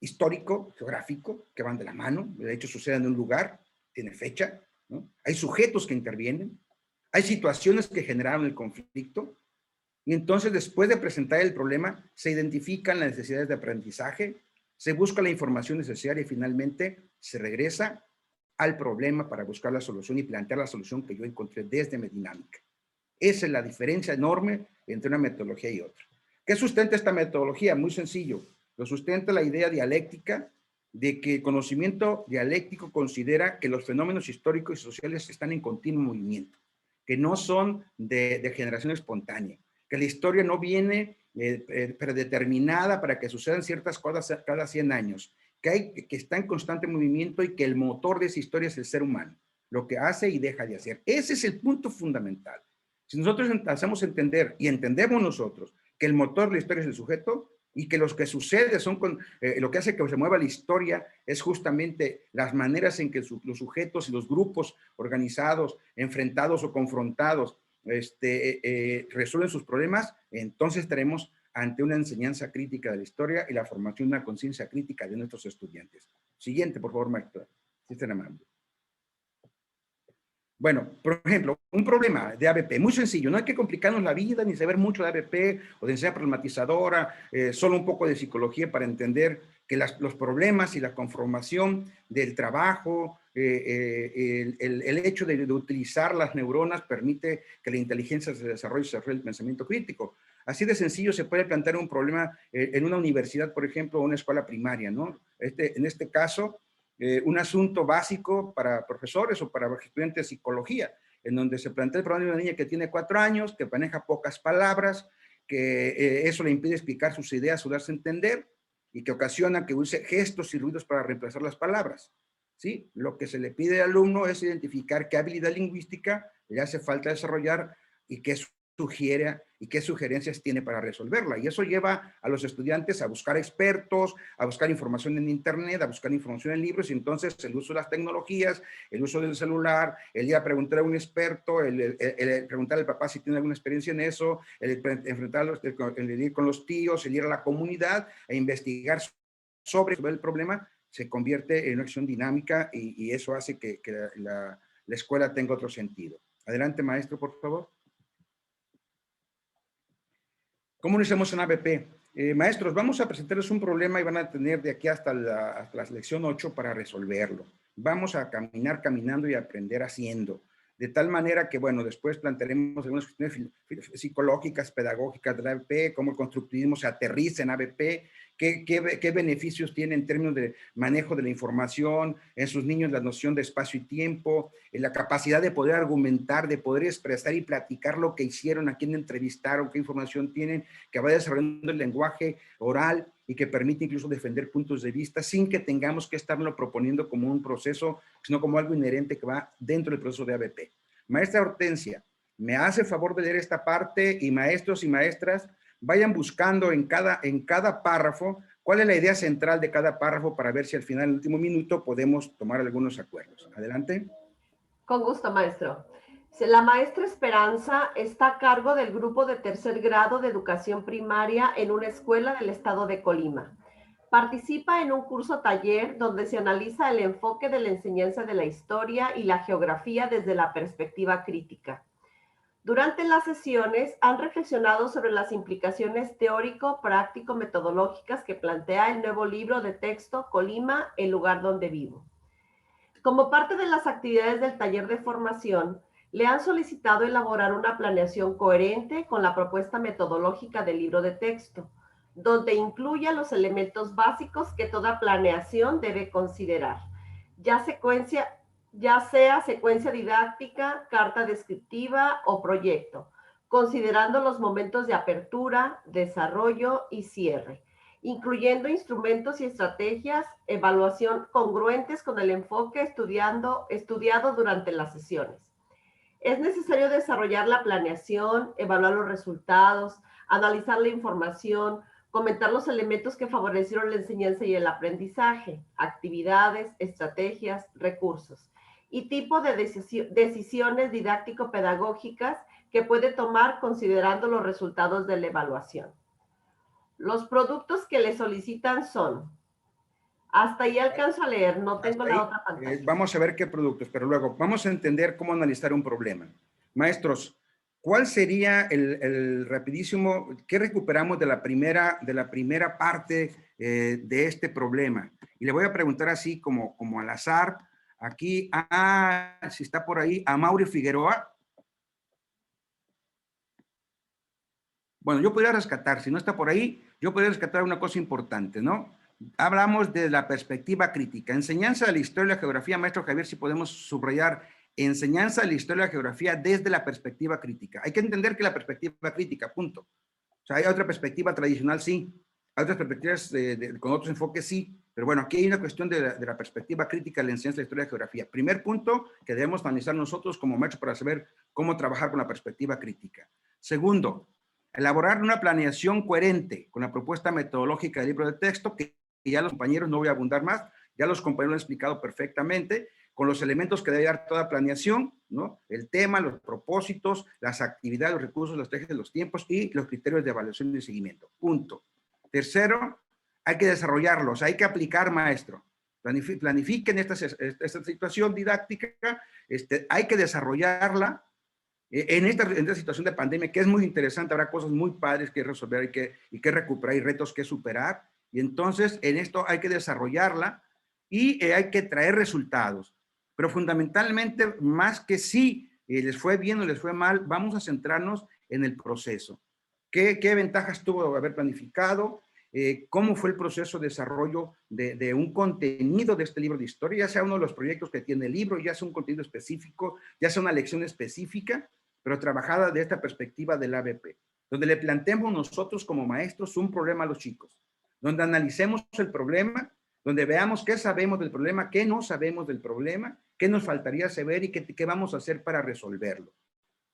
histórico, geográfico, que van de la mano. De hecho, sucede en un lugar, tiene fecha, ¿no? Hay sujetos que intervienen, hay situaciones que generaron el conflicto, y entonces, después de presentar el problema, se identifican las necesidades de aprendizaje, se busca la información necesaria y finalmente se regresa al problema para buscar la solución y plantear la solución que yo encontré desde mi dinámica. Esa es la diferencia enorme entre una metodología y otra. ¿Qué sustenta esta metodología? Muy sencillo. Lo sustenta la idea dialéctica de que el conocimiento dialéctico considera que los fenómenos históricos y sociales están en continuo movimiento, que no son de generación espontánea, que la historia no viene predeterminada para que sucedan ciertas cosas cada 100 años, que está en constante movimiento y que el motor de esa historia es el ser humano, lo que hace y deja de hacer. Ese es el punto fundamental. Si nosotros hacemos entender, y entendemos nosotros, que el motor de la historia es el sujeto, y que lo que sucede lo que hace que se mueva la historia es justamente las maneras en que los sujetos y los grupos organizados, enfrentados o confrontados, resuelven sus problemas, entonces estaremos ante una enseñanza crítica de la historia y la formación de una conciencia crítica de nuestros estudiantes. Siguiente, por favor, maestro. Si están amables. Bueno, por ejemplo, un problema de ABP, muy sencillo, no hay que complicarnos la vida ni saber mucho de ABP o de enseñanza problematizadora, solo un poco de psicología para entender que los problemas y la conformación del trabajo, el hecho de utilizar las neuronas permite que la inteligencia se desarrolle el pensamiento crítico. Así de sencillo se puede plantear un problema en una universidad, por ejemplo, o una escuela primaria, ¿no? En este caso, un asunto básico para profesores o para estudiantes de psicología, en donde se plantea el problema de una niña que tiene 4 años, que maneja pocas palabras, que eso le impide explicar sus ideas o darse a entender, y que ocasiona que use gestos y ruidos para reemplazar las palabras. ¿Sí? Lo que se le pide al alumno es identificar qué habilidad lingüística le hace falta desarrollar y qué sugiere y qué sugerencias tiene para resolverla. Y eso lleva a los estudiantes a buscar expertos, a buscar información en internet, a buscar información en libros, y entonces el uso de las tecnologías, el uso del celular, el ir a preguntar a un experto, el preguntar al papá si tiene alguna experiencia en eso, el ir con los tíos, el ir a la comunidad e investigar sobre el problema, se convierte en una acción dinámica y eso hace que la escuela tenga otro sentido. Adelante, maestro, por favor. ¿Cómo lo hacemos en ABP? Maestros, vamos a presentarles un problema y van a tener de aquí hasta la lección 8 para resolverlo. Vamos a caminar caminando y aprender haciendo. De tal manera que, bueno, después plantearemos algunas cuestiones psicológicas, pedagógicas de la ABP, cómo el constructivismo se aterriza en ABP, qué beneficios tiene en términos de manejo de la información, en sus niños la noción de espacio y tiempo, en la capacidad de poder argumentar, de poder expresar y platicar lo que hicieron, a quién entrevistaron, qué información tienen, que va desarrollando el lenguaje oral y que permite incluso defender puntos de vista sin que tengamos que estarlo proponiendo como un proceso, sino como algo inherente que va dentro del proceso de ABP. Maestra Hortensia, me hace favor de leer esta parte y maestros y maestras vayan buscando en cada párrafo cuál es la idea central de cada párrafo para ver si al final, en el último minuto, podemos tomar algunos acuerdos. Adelante. Con gusto, maestro. La maestra Esperanza está a cargo del grupo de tercer grado de educación primaria en una escuela del estado de Colima. Participa en un curso taller donde se analiza el enfoque de la enseñanza de la historia y la geografía desde la perspectiva crítica. Durante las sesiones han reflexionado sobre las implicaciones teórico-práctico-metodológicas que plantea el nuevo libro de texto Colima, el lugar donde vivo. Como parte de las actividades del taller de formación, le han solicitado elaborar una planeación coherente con la propuesta metodológica del libro de texto, donde incluya los elementos básicos que toda planeación debe considerar, ya sea secuencia didáctica, carta descriptiva o proyecto, considerando los momentos de apertura, desarrollo y cierre, incluyendo instrumentos y estrategias, evaluación congruentes con el enfoque estudiado durante las sesiones. Es necesario desarrollar la planeación, evaluar los resultados, analizar la información, comentar los elementos que favorecieron la enseñanza y el aprendizaje, actividades, estrategias, recursos y tipo de decisiones didáctico-pedagógicas que puede tomar considerando los resultados de la evaluación. Los productos que le solicitan son, hasta ahí alcanzo a leer, no tengo la otra pantalla. Vamos a ver qué productos, pero luego vamos a entender cómo analizar un problema. Maestros, ¿cuál sería el rapidísimo, qué recuperamos de la primera parte de este problema? Y le voy a preguntar así como al azar, aquí, si está por ahí, a Mauri Figueroa. Bueno, yo podría rescatar, si no está por ahí, yo podría rescatar una cosa importante, ¿no? Hablamos de la perspectiva crítica. Enseñanza de la historia y la geografía, maestro Javier, si podemos subrayar, enseñanza de la historia y la geografía desde la perspectiva crítica. Hay que entender que la perspectiva crítica, punto. O sea, hay otra perspectiva tradicional, sí. Hay otras perspectivas con otros enfoques, sí. Pero bueno, aquí hay una cuestión de la perspectiva crítica de la enseñanza de la historia y la geografía. Primer punto que debemos analizar nosotros como maestros para saber cómo trabajar con la perspectiva crítica. Segundo, elaborar una planeación coherente con la propuesta metodológica del libro de texto, que ya los compañeros, no voy a abundar más, ya los compañeros lo han explicado perfectamente, con los elementos que debe dar toda planeación, ¿no? El tema, los propósitos, las actividades, los recursos, las estrategias, los tiempos y los criterios de evaluación y seguimiento. Punto. Tercero, hay que desarrollarlos, hay que aplicar, maestro. Planifiquen esta situación didáctica, hay que desarrollarla en esta situación de pandemia, que es muy interesante, habrá cosas muy padres que resolver y que recuperar y retos que superar. Y entonces en esto hay que desarrollarla y hay que traer resultados. Pero fundamentalmente, más que si les fue bien o les fue mal, vamos a centrarnos en el proceso. ¿Qué ventajas tuvo haber planificado? ¿Cómo fue el proceso de desarrollo de un contenido de este libro de historia? Ya sea uno de los proyectos que tiene el libro, ya sea un contenido específico, ya sea una lección específica, pero trabajada de esta perspectiva del ABP, donde le planteemos nosotros como maestros un problema a los chicos, donde analicemos el problema, donde veamos qué sabemos del problema, qué no sabemos del problema, qué nos faltaría saber y qué vamos a hacer para resolverlo.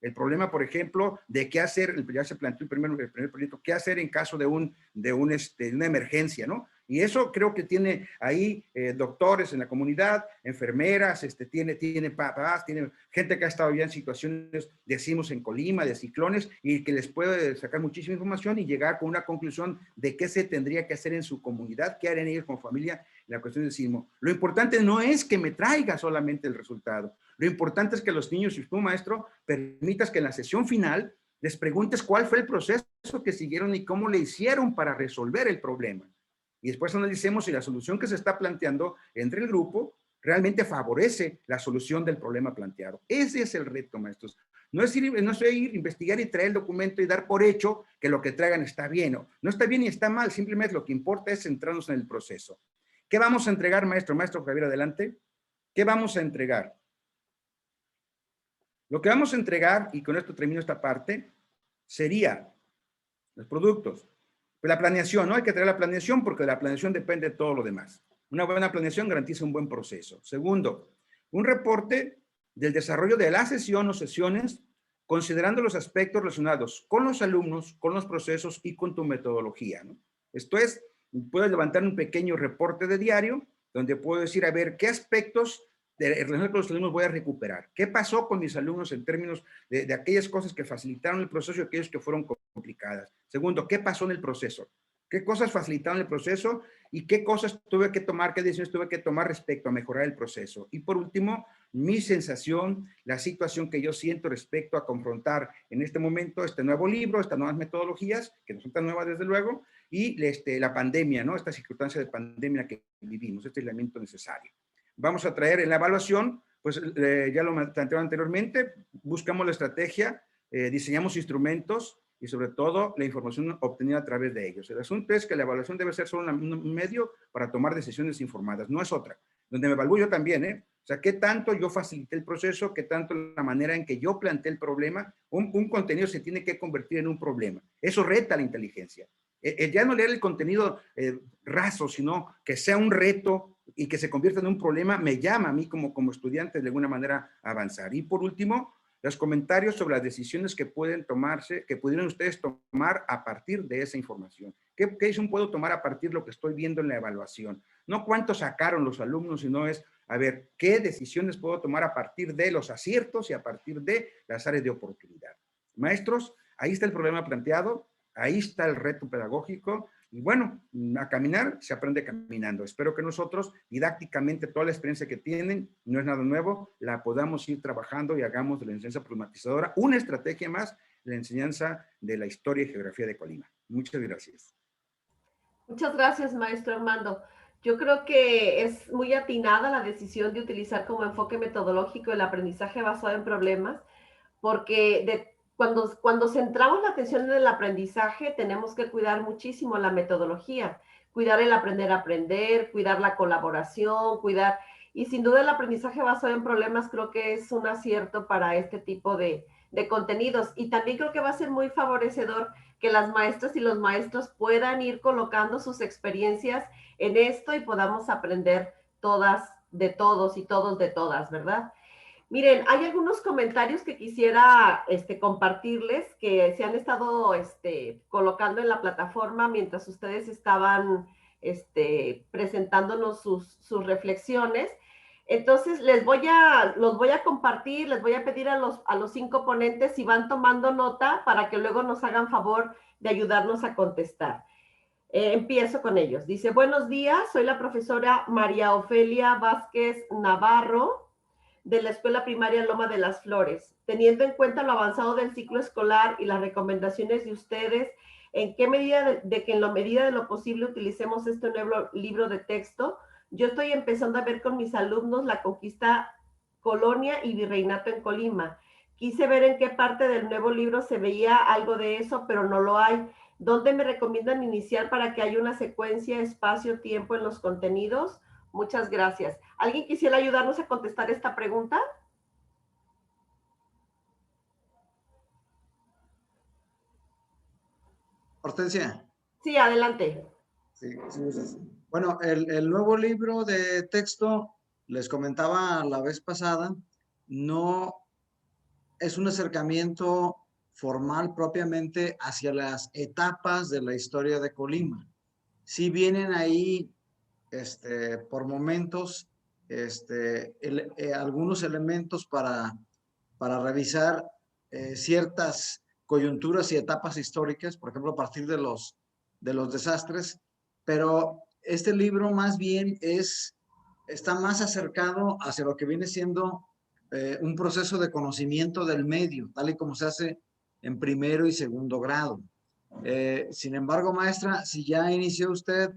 El problema, por ejemplo, de qué hacer, ya se planteó el primer proyecto, qué hacer en caso de una emergencia, ¿no? Y eso creo que tiene ahí doctores en la comunidad, enfermeras, tiene papás, tiene gente que ha estado ya en situaciones, decimos en Colima, de ciclones, y que les puede sacar muchísima información y llegar con una conclusión de qué se tendría que hacer en su comunidad, qué harían ellos como familia, la cuestión del sismo. Lo importante no es que me traiga solamente el resultado. Lo importante es que los niños y tú, maestro, permitas que en la sesión final les preguntes cuál fue el proceso que siguieron y cómo le hicieron para resolver el problema. Y después analicemos si la solución que se está planteando entre el grupo realmente favorece la solución del problema planteado. Ese es el reto, maestros. No es ir, investigar y traer el documento y dar por hecho que lo que traigan está bien. No está bien ni está mal, simplemente lo que importa es centrarnos en el proceso. ¿Qué vamos a entregar, maestro? Maestro Javier, adelante. ¿Qué vamos a entregar? Lo que vamos a entregar, y con esto termino esta parte, sería los productos. La planeación, ¿no? Hay que traer la planeación porque de la planeación depende de todo lo demás. Una buena planeación garantiza un buen proceso. Segundo, un reporte del desarrollo de la sesión o sesiones considerando los aspectos relacionados con los alumnos, con los procesos y con tu metodología, ¿no? Esto es, puedes levantar un pequeño reporte de diario donde puedo decir, a ver, ¿qué aspectos relacionados con los alumnos voy a recuperar? ¿Qué pasó con mis alumnos en términos de aquellas cosas que facilitaron el proceso y aquellas que fueron complicadas? Segundo, ¿qué pasó en el proceso? ¿Qué cosas facilitaron el proceso y qué cosas tuve que tomar, qué decisiones tuve que tomar respecto a mejorar el proceso? Y por último, mi sensación, la situación que yo siento respecto a confrontar en este momento este nuevo libro, estas nuevas metodologías, que no son tan nuevas desde luego, y la pandemia, ¿no? Esta circunstancia de pandemia que vivimos, este aislamiento necesario. Vamos a traer en la evaluación, pues ya lo planteaba anteriormente, buscamos la estrategia, diseñamos instrumentos, y sobre todo la información obtenida a través de ellos. El asunto es que la evaluación debe ser solo un medio para tomar decisiones informadas, no es otra. Donde me evalúo yo también, ¿eh? O sea, ¿qué tanto yo facilité el proceso? ¿Qué tanto la manera en que yo planteé el problema? Un contenido se tiene que convertir en un problema. Eso reta la inteligencia. Ya no leer el contenido raso, sino que sea un reto y que se convierta en un problema, me llama a mí como estudiante de alguna manera a avanzar. Y por último, los comentarios sobre las decisiones que pueden tomarse, que pudieran ustedes tomar a partir de esa información. ¿Qué decisión puedo tomar a partir de lo que estoy viendo en la evaluación? No cuánto sacaron los alumnos, sino es, a ver, ¿qué decisiones puedo tomar a partir de los aciertos y a partir de las áreas de oportunidad? Maestros, ahí está el problema planteado, ahí está el reto pedagógico, y bueno, a caminar se aprende caminando. Espero que nosotros, didácticamente, toda la experiencia que tienen, no es nada nuevo, la podamos ir trabajando y hagamos de la enseñanza problematizadora una estrategia más de la enseñanza de la historia y geografía de Colima. Muchas gracias. Muchas gracias, maestro Armando. Yo creo que es muy atinada la decisión de utilizar como enfoque metodológico el aprendizaje basado en problemas, porque cuando centramos la atención en el aprendizaje, tenemos que cuidar muchísimo la metodología, cuidar el aprender a aprender, cuidar la colaboración, y sin duda el aprendizaje basado en problemas creo que es un acierto para este tipo de contenidos. Y también creo que va a ser muy favorecedor que las maestras y los maestros puedan ir colocando sus experiencias en esto y podamos aprender todas de todos y todos de todas, ¿verdad? Miren, hay algunos comentarios que quisiera compartirles que se han estado colocando en la plataforma mientras ustedes estaban presentándonos sus reflexiones. Entonces, los voy a compartir, les voy a pedir a los 5 ponentes si van tomando nota para que luego nos hagan favor de ayudarnos a contestar. Empiezo con ellos. Dice, buenos días, soy la profesora María Ofelia Vázquez Navarro, de la Escuela Primaria Loma de las Flores. Teniendo en cuenta lo avanzado del ciclo escolar y las recomendaciones de ustedes, ¿en qué medida en la medida de lo posible utilicemos este nuevo libro de texto? Yo estoy empezando a ver con mis alumnos la conquista, colonia y virreinato en Colima. Quise ver en qué parte del nuevo libro se veía algo de eso, pero no lo hay. ¿Dónde me recomiendan iniciar para que haya una secuencia, espacio, tiempo en los contenidos? Muchas gracias. ¿Alguien quisiera ayudarnos a contestar esta pregunta? Hortensia. Sí, adelante. Sí. Bueno, el nuevo libro de texto, les comentaba la vez pasada, no es un acercamiento formal propiamente hacia las etapas de la historia de Colima. Sí vienen ahí por momentos algunos elementos para revisar ciertas coyunturas y etapas históricas, por ejemplo, a partir de los desastres, pero este libro más bien está más acercado hacia lo que viene siendo un proceso de conocimiento del medio, tal y como se hace en primero y segundo grado. Sin embargo, maestra, si ya inició usted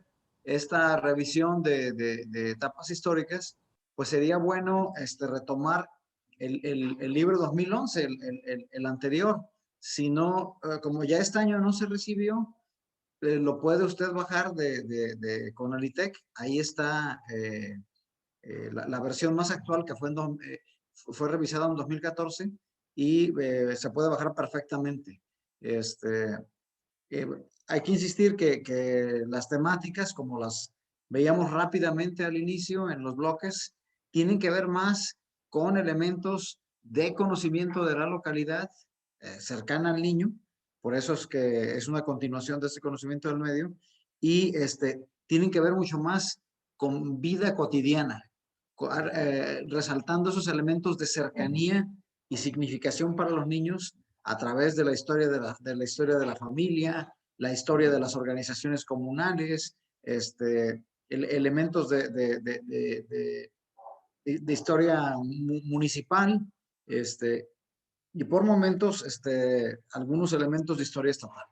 esta revisión de etapas históricas, pues sería bueno retomar el libro 2011, el anterior. Si no, como ya este año no se recibió, lo puede usted bajar de Conalitec. Ahí está la versión más actual que fue revisada en 2014 y se puede bajar perfectamente. Hay que insistir que las temáticas, como las veíamos rápidamente al inicio en los bloques, tienen que ver más con elementos de conocimiento de la localidad cercana al niño, por eso es que es una continuación de ese conocimiento del medio, y tienen que ver mucho más con vida cotidiana, resaltando esos elementos de cercanía y significación para los niños a través de la historia de la historia de la familia, la historia de las organizaciones comunales, elementos de historia municipal, y por momentos algunos elementos de historia estatal.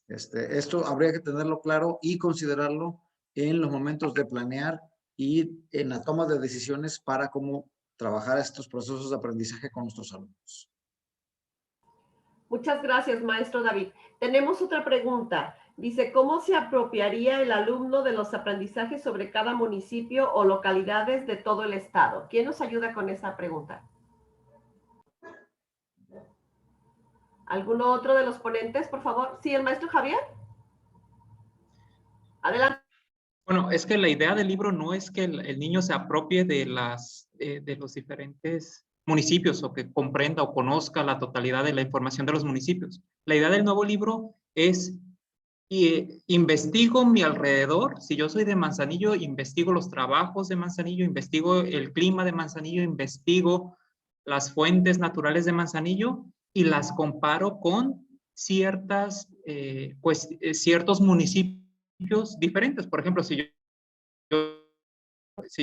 Esto habría que tenerlo claro y considerarlo en los momentos de planear y en la toma de decisiones para cómo trabajar estos procesos de aprendizaje con nuestros alumnos. Muchas gracias, maestro David. Tenemos otra pregunta. Dice, ¿cómo se apropiaría el alumno de los aprendizajes sobre cada municipio o localidades de todo el estado? ¿Quién nos ayuda con esa pregunta? ¿Alguno otro de los ponentes, por favor? Sí, el maestro Javier. Adelante. Bueno, es que la idea del libro no es que el niño se apropie de los diferentes municipios o que comprenda o conozca la totalidad de la información de los municipios. La idea del nuevo libro es investigo mi alrededor. Si yo soy de Manzanillo, investigo los trabajos de Manzanillo, investigo el clima de Manzanillo, investigo las fuentes naturales de Manzanillo y las comparo con ciertos municipios diferentes. Por ejemplo, si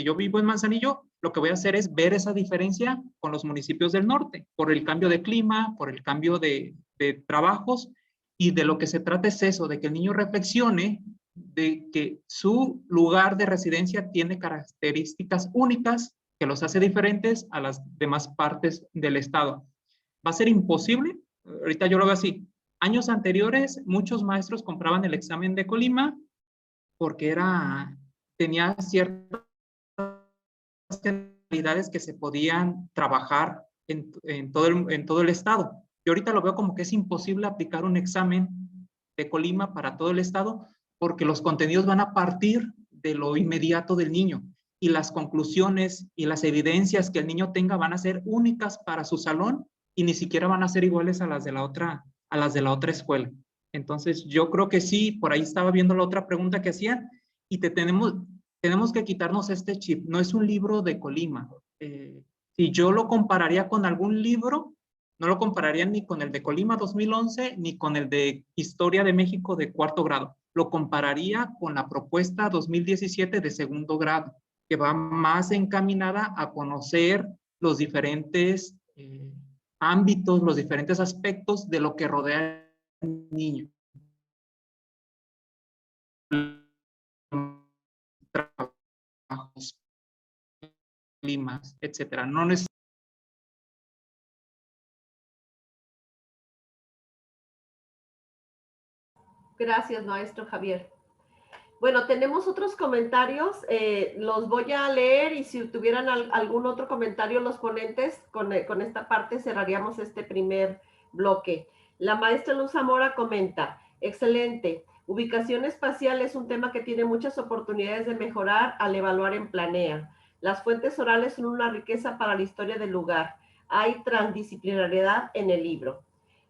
yo vivo en Manzanillo, lo que voy a hacer es ver esa diferencia con los municipios del norte, por el cambio de clima, por el cambio de trabajos, y de lo que se trata es eso, de que el niño reflexione de que su lugar de residencia tiene características únicas que los hace diferentes a las demás partes del estado. ¿Va a ser imposible? Ahorita yo lo veo así. Años anteriores, muchos maestros compraban el examen de Colima porque tenía ciertas calidades que se podían trabajar en todo el estado. Yo ahorita lo veo como que es imposible aplicar un examen de Colima para todo el estado porque los contenidos van a partir de lo inmediato del niño y las conclusiones y las evidencias que el niño tenga van a ser únicas para su salón y ni siquiera van a ser iguales a las de la otra escuela. Entonces, yo creo que sí, por ahí estaba viendo la otra pregunta que hacían, y tenemos que quitarnos este chip. No es un libro de Colima. Si yo lo compararía con algún libro, no lo compararía ni con el de Colima 2011, ni con el de Historia de México de 4º grado. Lo compararía con la propuesta 2017 de 2º grado, que va más encaminada a conocer los diferentes ámbitos, los diferentes aspectos de lo que rodea al niño. Trabajos, climas, etcétera. No necesariamente. Gracias, maestro Javier. Bueno, tenemos otros comentarios, los voy a leer y si tuvieran algún otro comentario los ponentes, con esta parte cerraríamos este primer bloque. La maestra Luz Zamora comenta, excelente, ubicación espacial es un tema que tiene muchas oportunidades de mejorar al evaluar en Planea. Las fuentes orales son una riqueza para la historia del lugar. Hay transdisciplinariedad en el libro.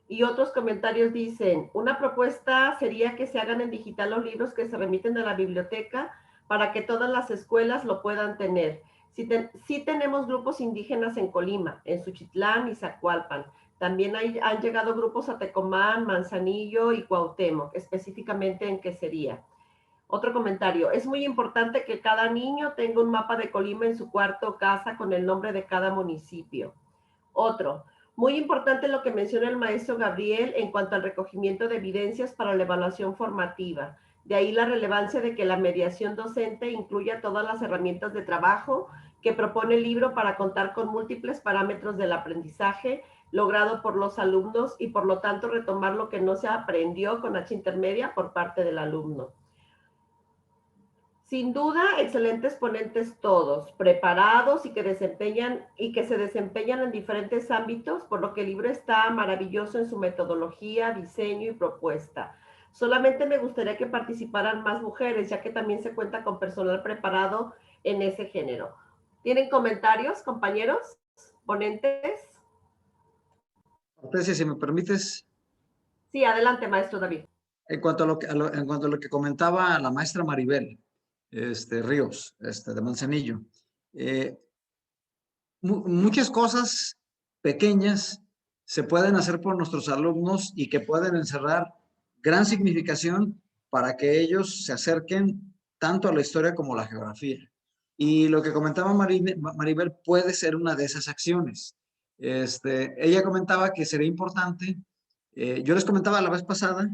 Y otros comentarios dicen, una propuesta sería que se hagan en digital los libros que se remiten a la biblioteca para que todas las escuelas lo puedan tener. Sí tenemos grupos indígenas en Colima, en Suchitlán y Zacualpan. También han llegado grupos a Tecomán, Manzanillo y Cuauhtémoc, específicamente en Quesería. Otro comentario, es muy importante que cada niño tenga un mapa de Colima en su cuarto o casa con el nombre de cada municipio. Otro, muy importante lo que menciona el maestro Gabriel en cuanto al recogimiento de evidencias para la evaluación formativa. De ahí la relevancia de que la mediación docente incluya todas las herramientas de trabajo que propone el libro para contar con múltiples parámetros del aprendizaje logrado por los alumnos y por lo tanto retomar lo que no se aprendió con H intermedia por parte del alumno. Sin duda, excelentes ponentes todos, preparados y que se desempeñan en diferentes ámbitos, por lo que el libro está maravilloso en su metodología, diseño y propuesta. Solamente me gustaría que participaran más mujeres, ya que también se cuenta con personal preparado en ese género. ¿Tienen comentarios, compañeros? ¿Ponentes? Hortensia, si me permites. Sí, adelante, maestro David. En cuanto a lo que comentaba la maestra Maribel Ríos, de Manzanillo, muchas cosas pequeñas se pueden hacer por nuestros alumnos y que pueden encerrar gran significación para que ellos se acerquen tanto a la historia como a la geografía. Y lo que comentaba Maribel puede ser una de esas acciones. Ella comentaba que sería importante, yo les comentaba la vez pasada,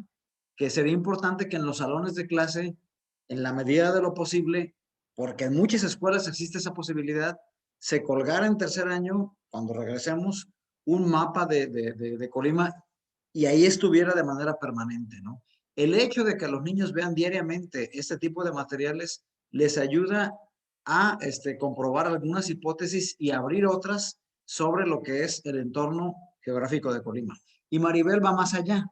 que sería importante que en los salones de clase, en la medida de lo posible, porque en muchas escuelas existe esa posibilidad, se colgara en tercer año, cuando regresemos, un mapa de Colima y ahí estuviera de manera permanente, ¿no? El hecho de que los niños vean diariamente este tipo de materiales les ayuda a comprobar algunas hipótesis y abrir otras sobre lo que es el entorno geográfico de Colima. Y Maribel va más allá.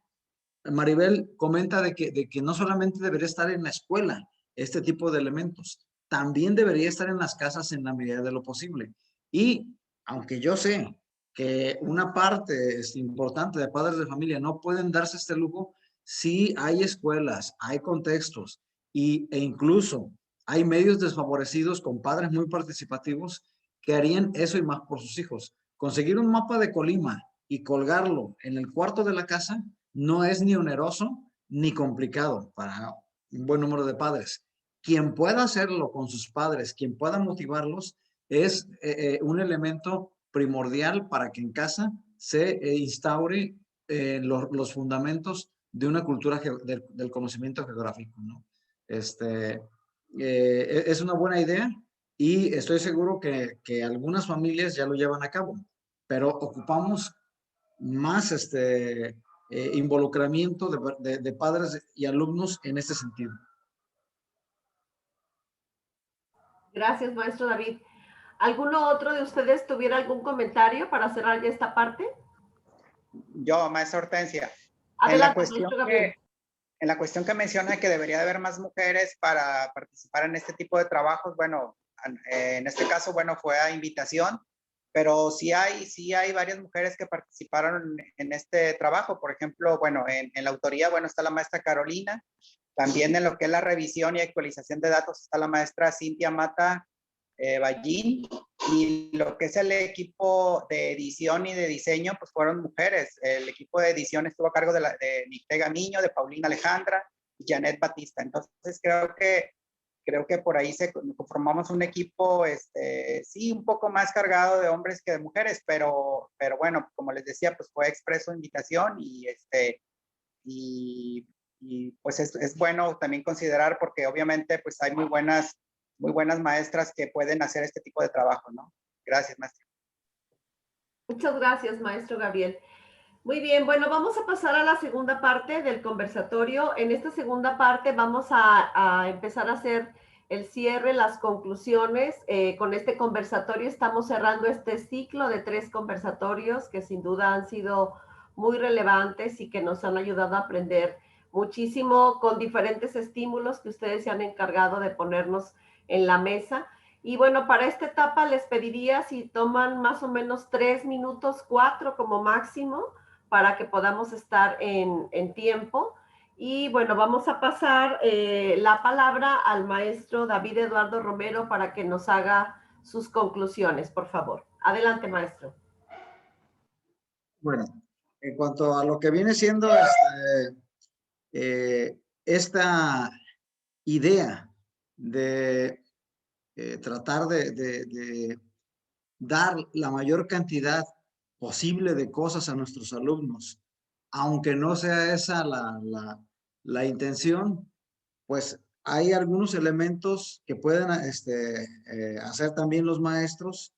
Maribel comenta de que no solamente debería estar en la escuela este tipo de elementos, también debería estar en las casas en la medida de lo posible. Y aunque yo sé que una parte importante de padres de familia no pueden darse este lujo, sí hay escuelas, hay contextos e incluso hay medios desfavorecidos con padres muy participativos que harían eso y más por sus hijos. Conseguir un mapa de Colima y colgarlo en el cuarto de la casa no es ni oneroso ni complicado para un buen número de padres. Quien pueda hacerlo con sus padres, quien pueda motivarlos, es un elemento primordial para que en casa se instaure los fundamentos de una cultura del conocimiento geográfico, ¿no? Es una buena idea y estoy seguro que algunas familias ya lo llevan a cabo, pero ocupamos más involucramiento de padres y alumnos en este sentido. Gracias, maestro David. ¿Alguno otro de ustedes tuviera algún comentario para cerrar ya esta parte? Yo, maestra Hortensia. Adelante, en la cuestión que menciona que debería de haber más mujeres para participar en este tipo de trabajos, bueno, en este caso, bueno, fue a invitación, pero sí hay varias mujeres que participaron en este trabajo. Por ejemplo, bueno, en la autoría, bueno, está la maestra Carolina. También en lo que es la revisión y actualización de datos está la maestra Cintia Mata Ballín. Y lo que es el equipo de edición y de diseño, pues fueron mujeres. El equipo de edición estuvo a cargo de Nicté Gamiño, de Paulina Alejandra y Janet Batista. Entonces creo que por ahí conformamos un equipo, sí, un poco más cargado de hombres que de mujeres, pero bueno, como les decía, pues fue expreso invitación y pues es bueno también considerar porque obviamente pues hay muy buenas maestras que pueden hacer este tipo de trabajo, ¿no? Gracias, maestra. Muchas gracias, maestro Gabriel. Muy bien, bueno, vamos a pasar a la segunda parte del conversatorio. En esta segunda parte vamos a empezar a hacer el cierre, las conclusiones. Con este conversatorio estamos cerrando este ciclo de 3 conversatorios que sin duda han sido muy relevantes y que nos han ayudado a aprender muchísimo con diferentes estímulos que ustedes se han encargado de ponernos en la mesa. Y bueno, para esta etapa les pediría si toman más o menos 3 minutos, 4 como máximo, para que podamos estar en tiempo. Y bueno, vamos a pasar la palabra al maestro David Eduardo Romero para que nos haga sus conclusiones, por favor. Adelante, maestro. Bueno, en cuanto a lo que viene siendo esta idea de tratar de dar la mayor cantidad posible de cosas a nuestros alumnos, aunque no sea esa la intención, pues hay algunos elementos que pueden hacer también los maestros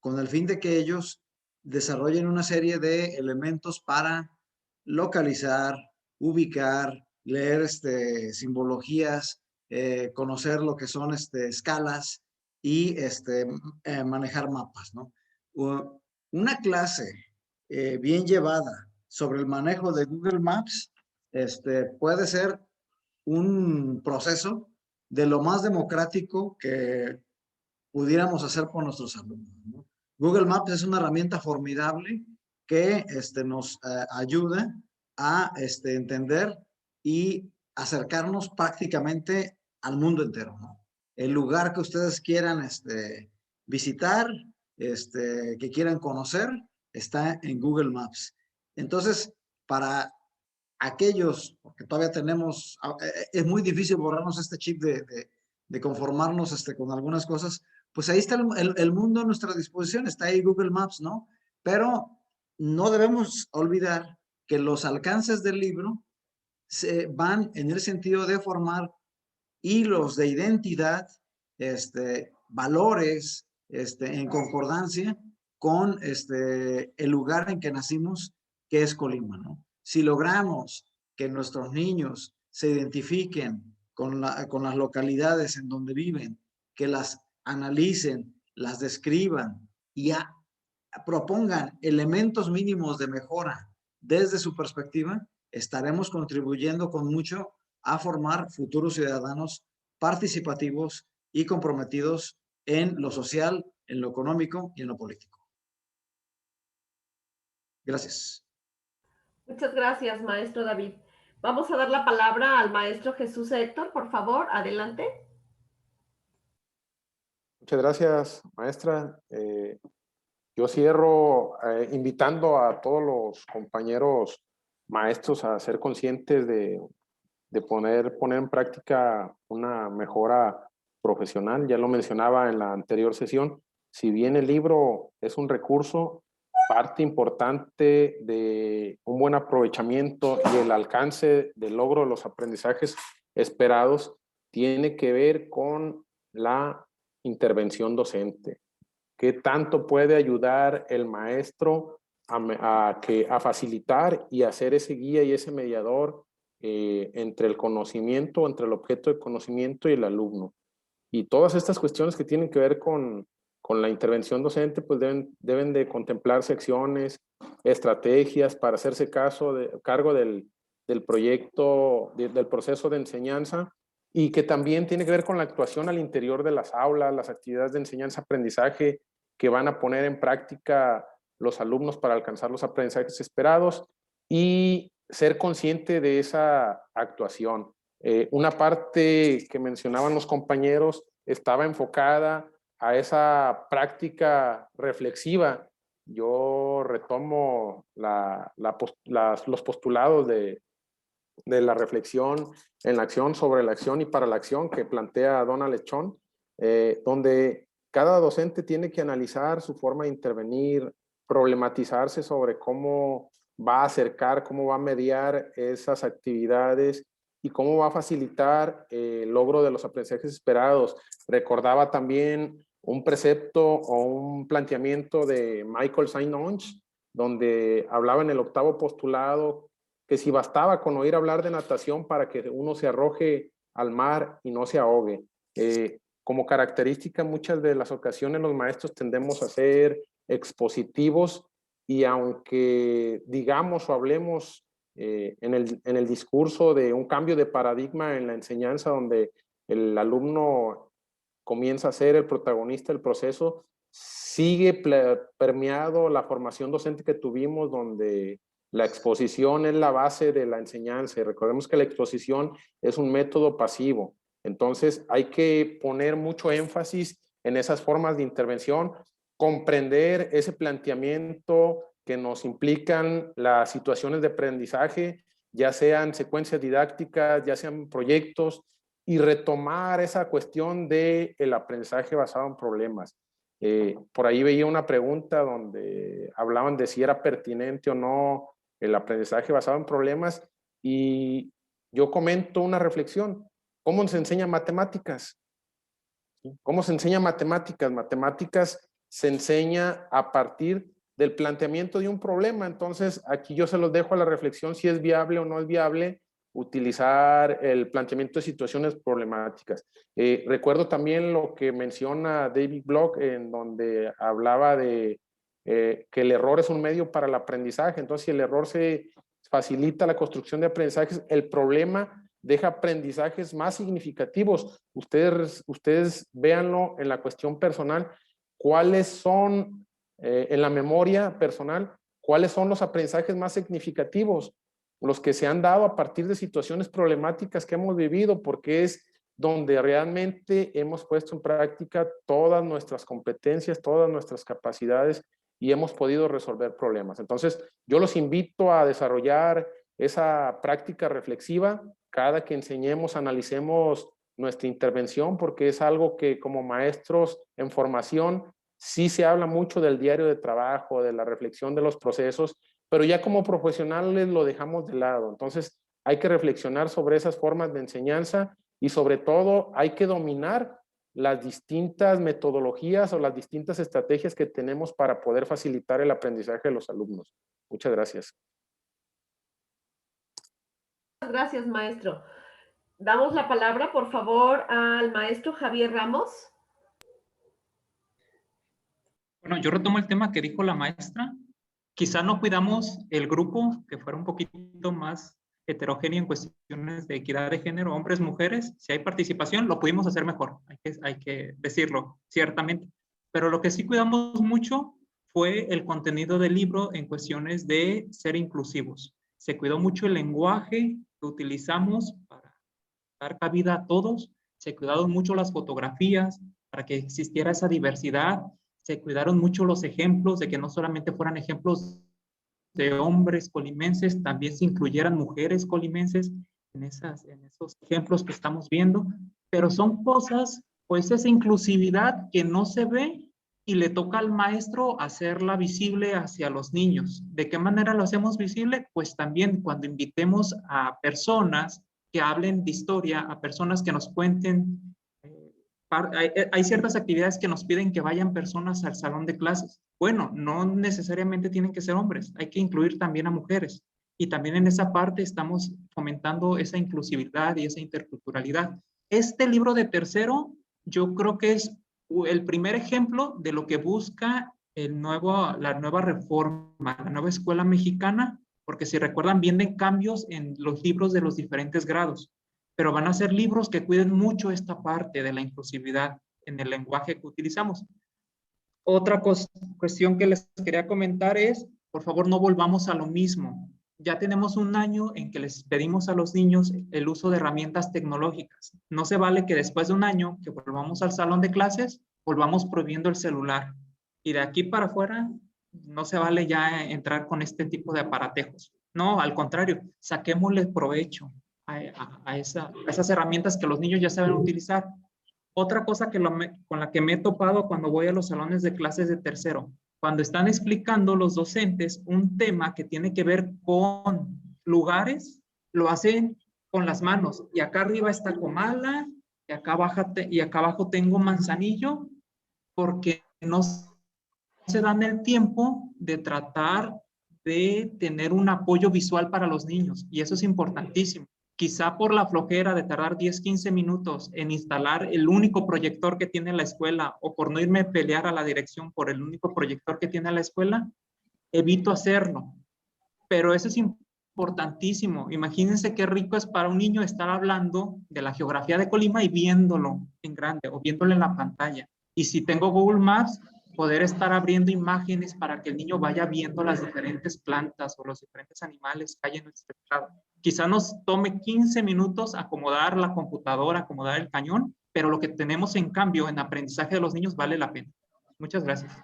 con el fin de que ellos desarrollen una serie de elementos para localizar, ubicar, leer simbologías, conocer lo que son escalas y manejar mapas, ¿no? Una clase bien llevada sobre el manejo de Google Maps puede ser un proceso de lo más democrático que pudiéramos hacer por nuestros alumnos, ¿no? Google Maps es una herramienta formidable que nos ayuda a entender y acercarnos prácticamente al mundo entero, ¿no? El lugar que ustedes quieran visitar, que quieran conocer, está en Google Maps. Entonces, para aquellos, porque todavía tenemos, es muy difícil borrarnos este chip de conformarnos con algunas cosas, pues ahí está el mundo a nuestra disposición, está ahí Google Maps, ¿no? Pero no debemos olvidar que los alcances del libro se van en el sentido de formar hilos de identidad, valores, en concordancia con el lugar en que nacimos, que es Colima, ¿no? Si logramos que nuestros niños se identifiquen con las localidades en donde viven, que las analicen, las describan y propongan elementos mínimos de mejora desde su perspectiva, estaremos contribuyendo con mucho a formar futuros ciudadanos participativos y comprometidos en lo social, en lo económico y en lo político. Gracias. Muchas gracias, maestro David. Vamos a dar la palabra al maestro Jesús Héctor, por favor, adelante. Muchas gracias, maestra. Yo cierro invitando a todos los compañeros maestros a ser conscientes de poner en práctica una mejora profesional. Ya lo mencionaba en la anterior sesión, si bien el libro es un recurso, parte importante de un buen aprovechamiento y el alcance del logro de los aprendizajes esperados tiene que ver con la intervención docente. ¿Qué tanto puede ayudar el maestro a facilitar y hacer ese guía y ese mediador entre el conocimiento, entre el objeto de conocimiento y el alumno? Y todas estas cuestiones que tienen que ver con la intervención docente, pues deben de contemplarse acciones, estrategias para hacerse cargo del proyecto, del proceso de enseñanza, y que también tiene que ver con la actuación al interior de las aulas, las actividades de enseñanza-aprendizaje que van a poner en práctica los alumnos para alcanzar los aprendizajes esperados y ser consciente de esa actuación. Una parte que mencionaban los compañeros estaba enfocada a esa práctica reflexiva. Yo retomo los postulados de la reflexión en la acción, sobre la acción y para la acción que plantea Donald Lechón, donde cada docente tiene que analizar su forma de intervenir, problematizarse sobre cómo va a acercar, cómo va a mediar esas actividades y cómo va a facilitar el logro de los aprendizajes esperados. Recordaba también un precepto o un planteamiento de Michael Saint-Onge, donde hablaba en el 8º postulado que si bastaba con oír hablar de natación para que uno se arroje al mar y no se ahogue. Como característica, muchas de las ocasiones los maestros tendemos a ser expositivos y aunque digamos o hablemos en el discurso de un cambio de paradigma en la enseñanza donde el alumno comienza a ser el protagonista del proceso, sigue permeado la formación docente que tuvimos donde la exposición es la base de la enseñanza y recordemos que la exposición es un método pasivo. Entonces hay que poner mucho énfasis en esas formas de intervención, comprender ese planteamiento que nos implican las situaciones de aprendizaje, ya sean secuencias didácticas, ya sean proyectos, y retomar esa cuestión del aprendizaje basado en problemas. Por ahí veía una pregunta donde hablaban de si era pertinente o no el aprendizaje basado en problemas y yo comento una reflexión. ¿Cómo se enseña matemáticas? ¿Cómo se enseña matemáticas? Matemáticas se enseña a partir del planteamiento de un problema. Entonces, aquí yo se los dejo a la reflexión si es viable o no es viable utilizar el planteamiento de situaciones problemáticas. Recuerdo también lo que menciona David Block, en donde hablaba de que el error es un medio para el aprendizaje. Entonces, si el error se facilita la construcción de aprendizajes, el problema deja aprendizajes más significativos. Ustedes véanlo en la cuestión personal, cuáles son en la memoria personal, ¿cuáles son los aprendizajes más significativos? Los que se han dado a partir de situaciones problemáticas que hemos vivido, porque es donde realmente hemos puesto en práctica todas nuestras competencias, todas nuestras capacidades y hemos podido resolver problemas. Entonces, yo los invito a desarrollar esa práctica reflexiva. Cada que enseñemos, analicemos nuestra intervención, porque es algo que como maestros en formación sí se habla mucho del diario de trabajo, de la reflexión de los procesos, pero ya como profesionales lo dejamos de lado. Entonces, hay que reflexionar sobre esas formas de enseñanza y sobre todo hay que dominar las distintas metodologías o las distintas estrategias que tenemos para poder facilitar el aprendizaje de los alumnos. Muchas gracias. Gracias, maestro. Damos la palabra, por favor, al maestro Javier Ramos. Bueno, yo retomo el tema que dijo la maestra. Quizá no cuidamos el grupo, que fuera un poquito más heterogéneo en cuestiones de equidad de género, hombres, mujeres. Si hay participación, lo pudimos hacer mejor, hay que decirlo, ciertamente. Pero lo que sí cuidamos mucho fue el contenido del libro en cuestiones de ser inclusivos. Se cuidó mucho el lenguaje que utilizamos para dar cabida a todos, se cuidaron mucho las fotografías para que existiera esa diversidad, se cuidaron mucho los ejemplos, de que no solamente fueran ejemplos de hombres colimenses, también se incluyeran mujeres colimenses en esos ejemplos que estamos viendo, pero son cosas, pues esa inclusividad que no se ve y le toca al maestro hacerla visible hacia los niños. ¿De qué manera lo hacemos visible? Pues también cuando invitemos a personas que hablen de historia, a personas que nos cuenten. Hay ciertas actividades que nos piden que vayan personas al salón de clases. Bueno, no necesariamente tienen que ser hombres, hay que incluir también a mujeres. Y también en esa parte estamos fomentando esa inclusividad y esa interculturalidad. Este libro de tercero, yo creo que es el primer ejemplo de lo que busca la nueva reforma, la nueva escuela mexicana, porque si recuerdan, vienen cambios en los libros de los diferentes grados, pero van a ser libros que cuiden mucho esta parte de la inclusividad en el lenguaje que utilizamos. Otra cuestión que les quería comentar es, por favor, no volvamos a lo mismo. Ya tenemos un año en que les pedimos a los niños el uso de herramientas tecnológicas. No se vale que después de un año que volvamos al salón de clases, volvamos prohibiendo el celular. Y de aquí para afuera, no se vale ya entrar con este tipo de aparatejos. No, al contrario, saquémosle provecho a esas herramientas que los niños ya saben utilizar. Otra cosa con la que me he topado cuando voy a los salones de clases de tercero, cuando están explicando los docentes un tema que tiene que ver con lugares, lo hacen con las manos. Y acá arriba está Comala, y acá abajo tengo Manzanillo, porque no se dan el tiempo de tratar de tener un apoyo visual para los niños. Y eso es importantísimo. Quizá por la flojera de tardar 10, 15 minutos en instalar el único proyector que tiene la escuela o por no irme a pelear a la dirección por el único proyector que tiene la escuela, evito hacerlo. Pero eso es importantísimo. Imagínense qué rico es para un niño estar hablando de la geografía de Colima y viéndolo en grande o viéndolo en la pantalla. Y si tengo Google Maps, poder estar abriendo imágenes para que el niño vaya viendo las diferentes plantas o los diferentes animales que hay en nuestro estado. Quizá nos tome 15 minutos acomodar la computadora, acomodar el cañón, pero lo que tenemos en cambio en aprendizaje de los niños vale la pena. Muchas gracias.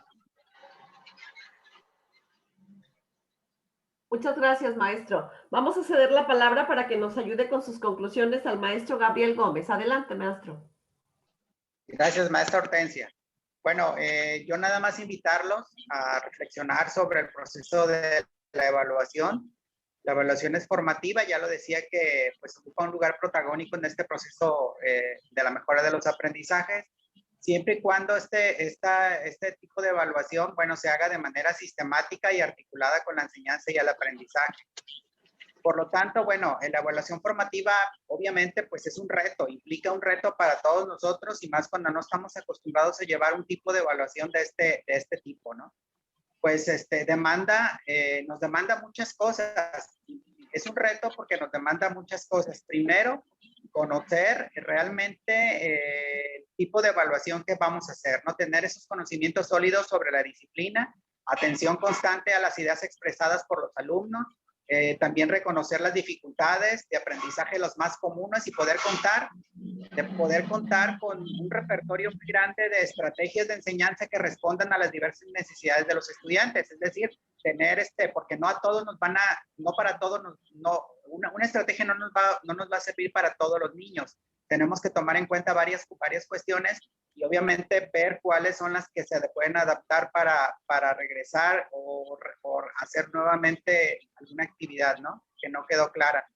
Muchas gracias, maestro. Vamos a ceder la palabra para que nos ayude con sus conclusiones al maestro Gabriel Gómez. Adelante, maestro. Gracias, maestra Hortensia. Bueno, yo nada más invitarlos a reflexionar sobre el proceso de la evaluación. La evaluación es formativa, ya lo decía que pues ocupa un lugar protagónico en este proceso de la mejora de los aprendizajes, siempre y cuando este tipo de evaluación, bueno, se haga de manera sistemática y articulada con la enseñanza y el aprendizaje. Por lo tanto, bueno, la evaluación formativa obviamente pues es un reto, implica un reto para todos nosotros y más cuando no estamos acostumbrados a llevar un tipo de evaluación de este tipo, ¿no? Pues nos demanda muchas cosas. Es un reto porque nos demanda muchas cosas. Primero, conocer realmente el tipo de evaluación que vamos a hacer, ¿no? Tener esos conocimientos sólidos sobre la disciplina, atención constante a las ideas expresadas por los alumnos, también reconocer las dificultades de aprendizaje, los más comunes, y poder contar con un repertorio muy grande de estrategias de enseñanza que respondan a las diversas necesidades de los estudiantes. Es decir, tener porque no a todos nos van a, no para todos, una estrategia no nos va a servir para todos los niños. Tenemos que tomar en cuenta varias cuestiones y obviamente ver cuáles son las que se pueden adaptar para regresar o hacer nuevamente alguna actividad, ¿no? Que no quedó clara.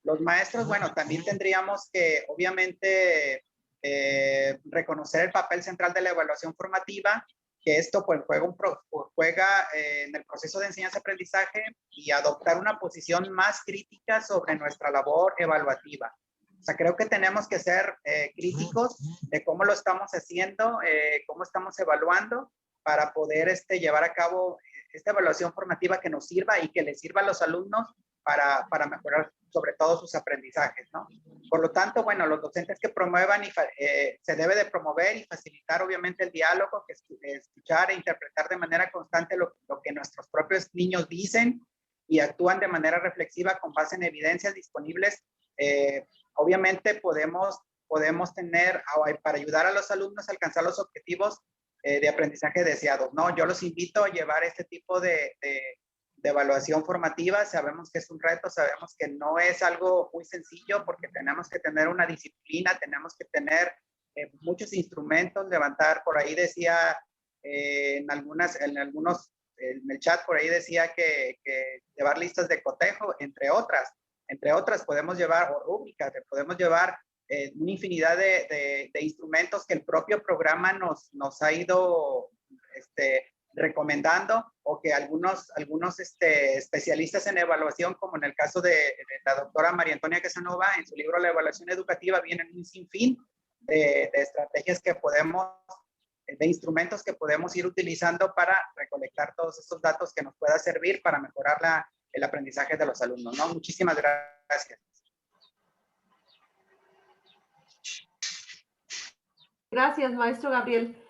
Los maestros, bueno, también tendríamos que obviamente reconocer el papel central de la evaluación formativa, que esto pues juega en el proceso de enseñanza-aprendizaje, y adoptar una posición más crítica sobre nuestra labor evaluativa. O sea, creo que tenemos que ser críticos de cómo lo estamos haciendo, cómo estamos evaluando, para poder llevar a cabo esta evaluación formativa que nos sirva y que les sirva a los alumnos para mejorar sobre todo sus aprendizajes, ¿no? Por lo tanto, bueno, los docentes que promuevan se debe de promover y facilitar obviamente el diálogo, escuchar e interpretar de manera constante lo que nuestros propios niños dicen y actúan de manera reflexiva con base en evidencias disponibles. Obviamente podemos tener, para ayudar a los alumnos a alcanzar los objetivos de aprendizaje deseados, ¿no? Yo los invito a llevar este tipo de evaluación formativa. Sabemos que es un reto, sabemos que no es algo muy sencillo, porque tenemos que tener una disciplina, tenemos que tener muchos instrumentos, levantar, por ahí decía, en el chat por ahí decía que llevar listas de cotejo, entre otras podemos llevar, o rúbricas, podemos llevar una infinidad de instrumentos que el propio programa nos ha ido recomendando, o que algunos especialistas en evaluación, como en el caso de la doctora María Antonia Casanova, en su libro La Evaluación Educativa, vienen un sinfín de estrategias de instrumentos que podemos ir utilizando para recolectar todos estos datos que nos pueda servir para mejorar el aprendizaje de los alumnos, ¿no? Muchísimas gracias. Gracias, maestro Gabriel.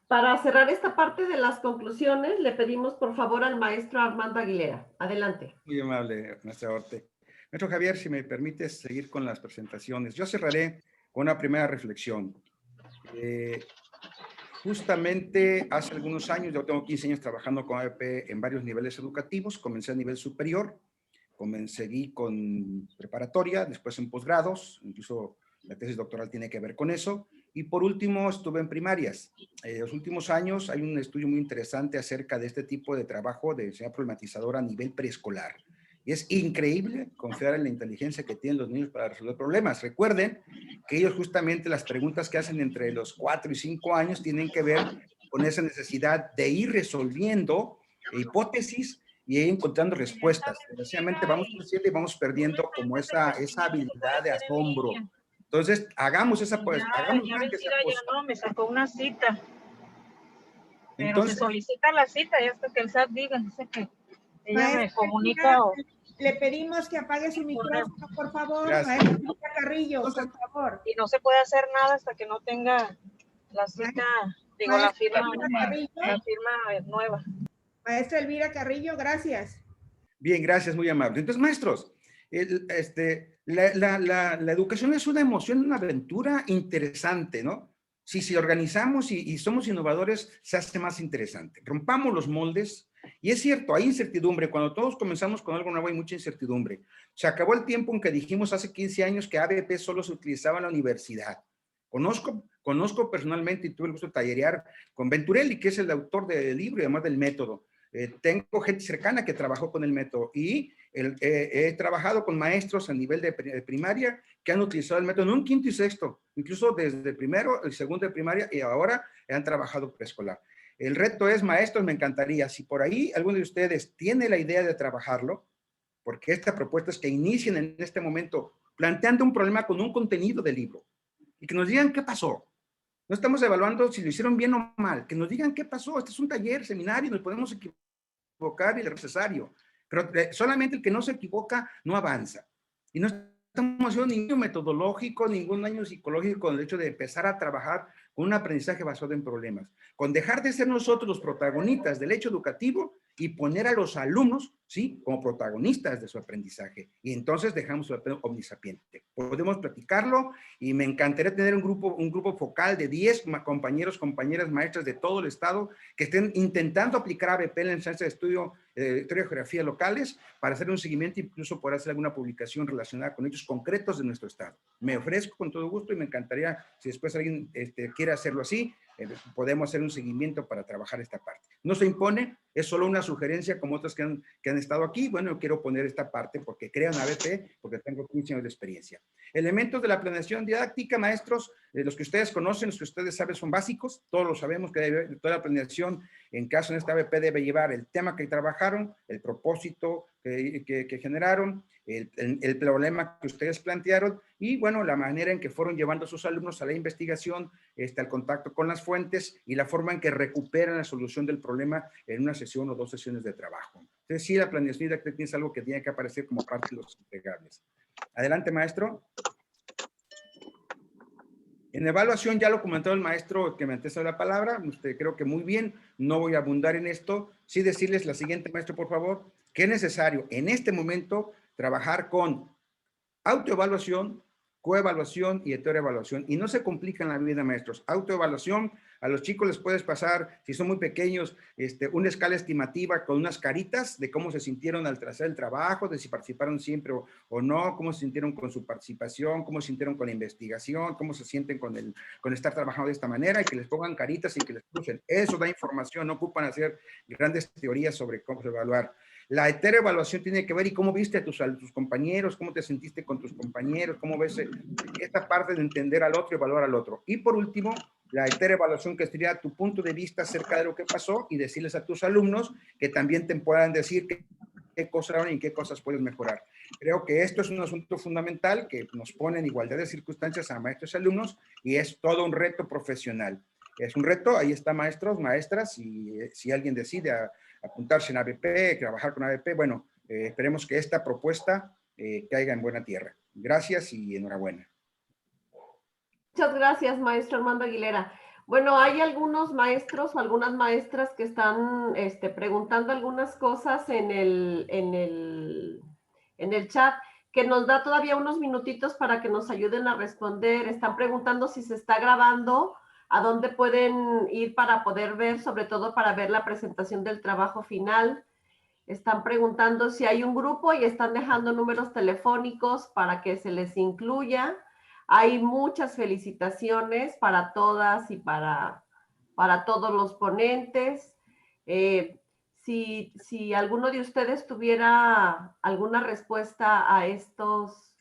Para cerrar esta parte de las conclusiones, le pedimos por favor al maestro Armando Aguilera. Adelante. Muy amable, maestra Orte. Maestro Javier, si me permites seguir con las presentaciones. Yo cerraré con una primera reflexión. Justamente hace algunos años, yo tengo 15 años trabajando con ABP en varios niveles educativos. Comencé a nivel superior, seguí con preparatoria, después en posgrados, incluso la tesis doctoral tiene que ver con eso. Y por último, estuve en primarias. En los últimos años hay un estudio muy interesante acerca de este tipo de trabajo de enseñanza problematizadora a nivel preescolar. Y es increíble confiar en la inteligencia que tienen los niños para resolver problemas. Recuerden que ellos justamente las preguntas que hacen entre los 4 y 5 años tienen que ver con esa necesidad de ir resolviendo hipótesis y ir encontrando respuestas. Desgraciadamente vamos creciendo y vamos perdiendo como esa habilidad de asombro. Entonces, hagamos esa pues. Ya no, me sacó una cita. Pero entonces, se solicita la cita y hasta que el SAT diga, dice que ella me comunica. Le pedimos que apague su micrófono, por favor. Maestra Carrillo, por favor. Y no se puede hacer nada hasta que no tenga la cita, la firma nueva. Maestra Elvira Carrillo, gracias. Bien, gracias, muy amable. Entonces, maestros, la educación es una emoción, una aventura interesante, ¿no? Si organizamos y somos innovadores, se hace más interesante. Rompamos los moldes. Y es cierto, hay incertidumbre. Cuando todos comenzamos con algo nuevo hay mucha incertidumbre. Se acabó el tiempo en que dijimos hace 15 años que ABP solo se utilizaba en la universidad. Conozco personalmente y tuve el gusto de tallerear con Venturelli, que es el autor del libro y además del método. Tengo gente cercana que trabajó con el método y he trabajado con maestros a nivel de primaria que han utilizado el método en un quinto y sexto, incluso desde el primero, el segundo de primaria, y ahora han trabajado preescolar. El reto es, maestros, me encantaría, si por ahí alguno de ustedes tiene la idea de trabajarlo, porque esta propuesta es que inicien en este momento planteando un problema con un contenido del libro y que nos digan qué pasó. No estamos evaluando si lo hicieron bien o mal, que nos digan qué pasó. Este es un taller, seminario, nos podemos equivocar y es necesario. Pero solamente el que no se equivoca no avanza. Y no estamos haciendo ningún metodológico, ningún daño psicológico con el hecho de empezar a trabajar con un aprendizaje basado en problemas, con dejar de ser nosotros los protagonistas del hecho educativo y poner a los alumnos, ¿sí?, como protagonistas de su aprendizaje. Y entonces dejamos su aprendizaje omnisapiente. Podemos platicarlo y me encantaría tener un grupo focal de 10 compañeros, compañeras, maestras de todo el estado que estén intentando aplicar ABP en la enseñanza de estudio de historia y geografía locales para hacer un seguimiento, incluso poder hacer alguna publicación relacionada con hechos concretos de nuestro estado. Me ofrezco con todo gusto y me encantaría, si después alguien quiere hacerlo así, podemos hacer un seguimiento para trabajar esta parte. No se impone, es solo una sugerencia como otras que han estado aquí. Bueno, yo quiero poner esta parte porque creo en ABP, porque tengo 15 años de experiencia. Elementos de la planeación didáctica, maestros, los que ustedes conocen, los que ustedes saben son básicos, todos lo sabemos que toda la planeación, en caso en esta ABP, debe llevar el tema que trabajaron, el propósito que generaron, el problema que ustedes plantearon y, bueno, la manera en que fueron llevando a sus alumnos a la investigación, al contacto con las fuentes y la forma en que recuperan la solución del problema en una sesión o 2 sesiones de trabajo. Entonces, sí, la planeación didáctica es algo que tiene que aparecer como parte de los entregables. Adelante, maestro. En evaluación, ya lo comentó el maestro que me antecedió la palabra, creo que muy bien, no voy a abundar en esto, sí decirles la siguiente, maestro, por favor, que es necesario en este momento trabajar con autoevaluación, coevaluación y heteroevaluación, y no se complican la vida, maestros. Autoevaluación, a los chicos les puedes pasar, si son muy pequeños, una escala estimativa con unas caritas de cómo se sintieron al trazar el trabajo, de si participaron siempre o no, cómo se sintieron con su participación, cómo se sintieron con la investigación, cómo se sienten con estar trabajando de esta manera, y que les pongan caritas y que les crucen. Eso da información, no ocupan hacer grandes teorías sobre cómo evaluar. La heteroevaluación tiene que ver y cómo viste a tus compañeros, cómo te sentiste con tus compañeros, cómo ves esta parte de entender al otro y evaluar al otro. Y por último, la heteroevaluación, que sería tu punto de vista acerca de lo que pasó y decirles a tus alumnos que también te puedan decir qué cosas eran y qué cosas puedes mejorar. Creo que esto es un asunto fundamental que nos pone en igualdad de circunstancias a maestros y alumnos y es todo un reto profesional. Es un reto, ahí está, maestros, maestras, y si alguien decide apuntarse en ABP, trabajar con ABP, bueno, esperemos que esta propuesta caiga en buena tierra. Gracias y enhorabuena. Muchas gracias, maestro Armando Aguilera. Bueno, hay algunos maestros o algunas maestras que están preguntando algunas cosas en el chat, que nos da todavía unos minutitos para que nos ayuden a responder. Están preguntando si se está grabando, a dónde pueden ir para poder ver, sobre todo para ver la presentación del trabajo final. Están preguntando si hay un grupo y están dejando números telefónicos para que se les incluya. Hay muchas felicitaciones para todas y para todos los ponentes. Si alguno de ustedes tuviera alguna respuesta a estos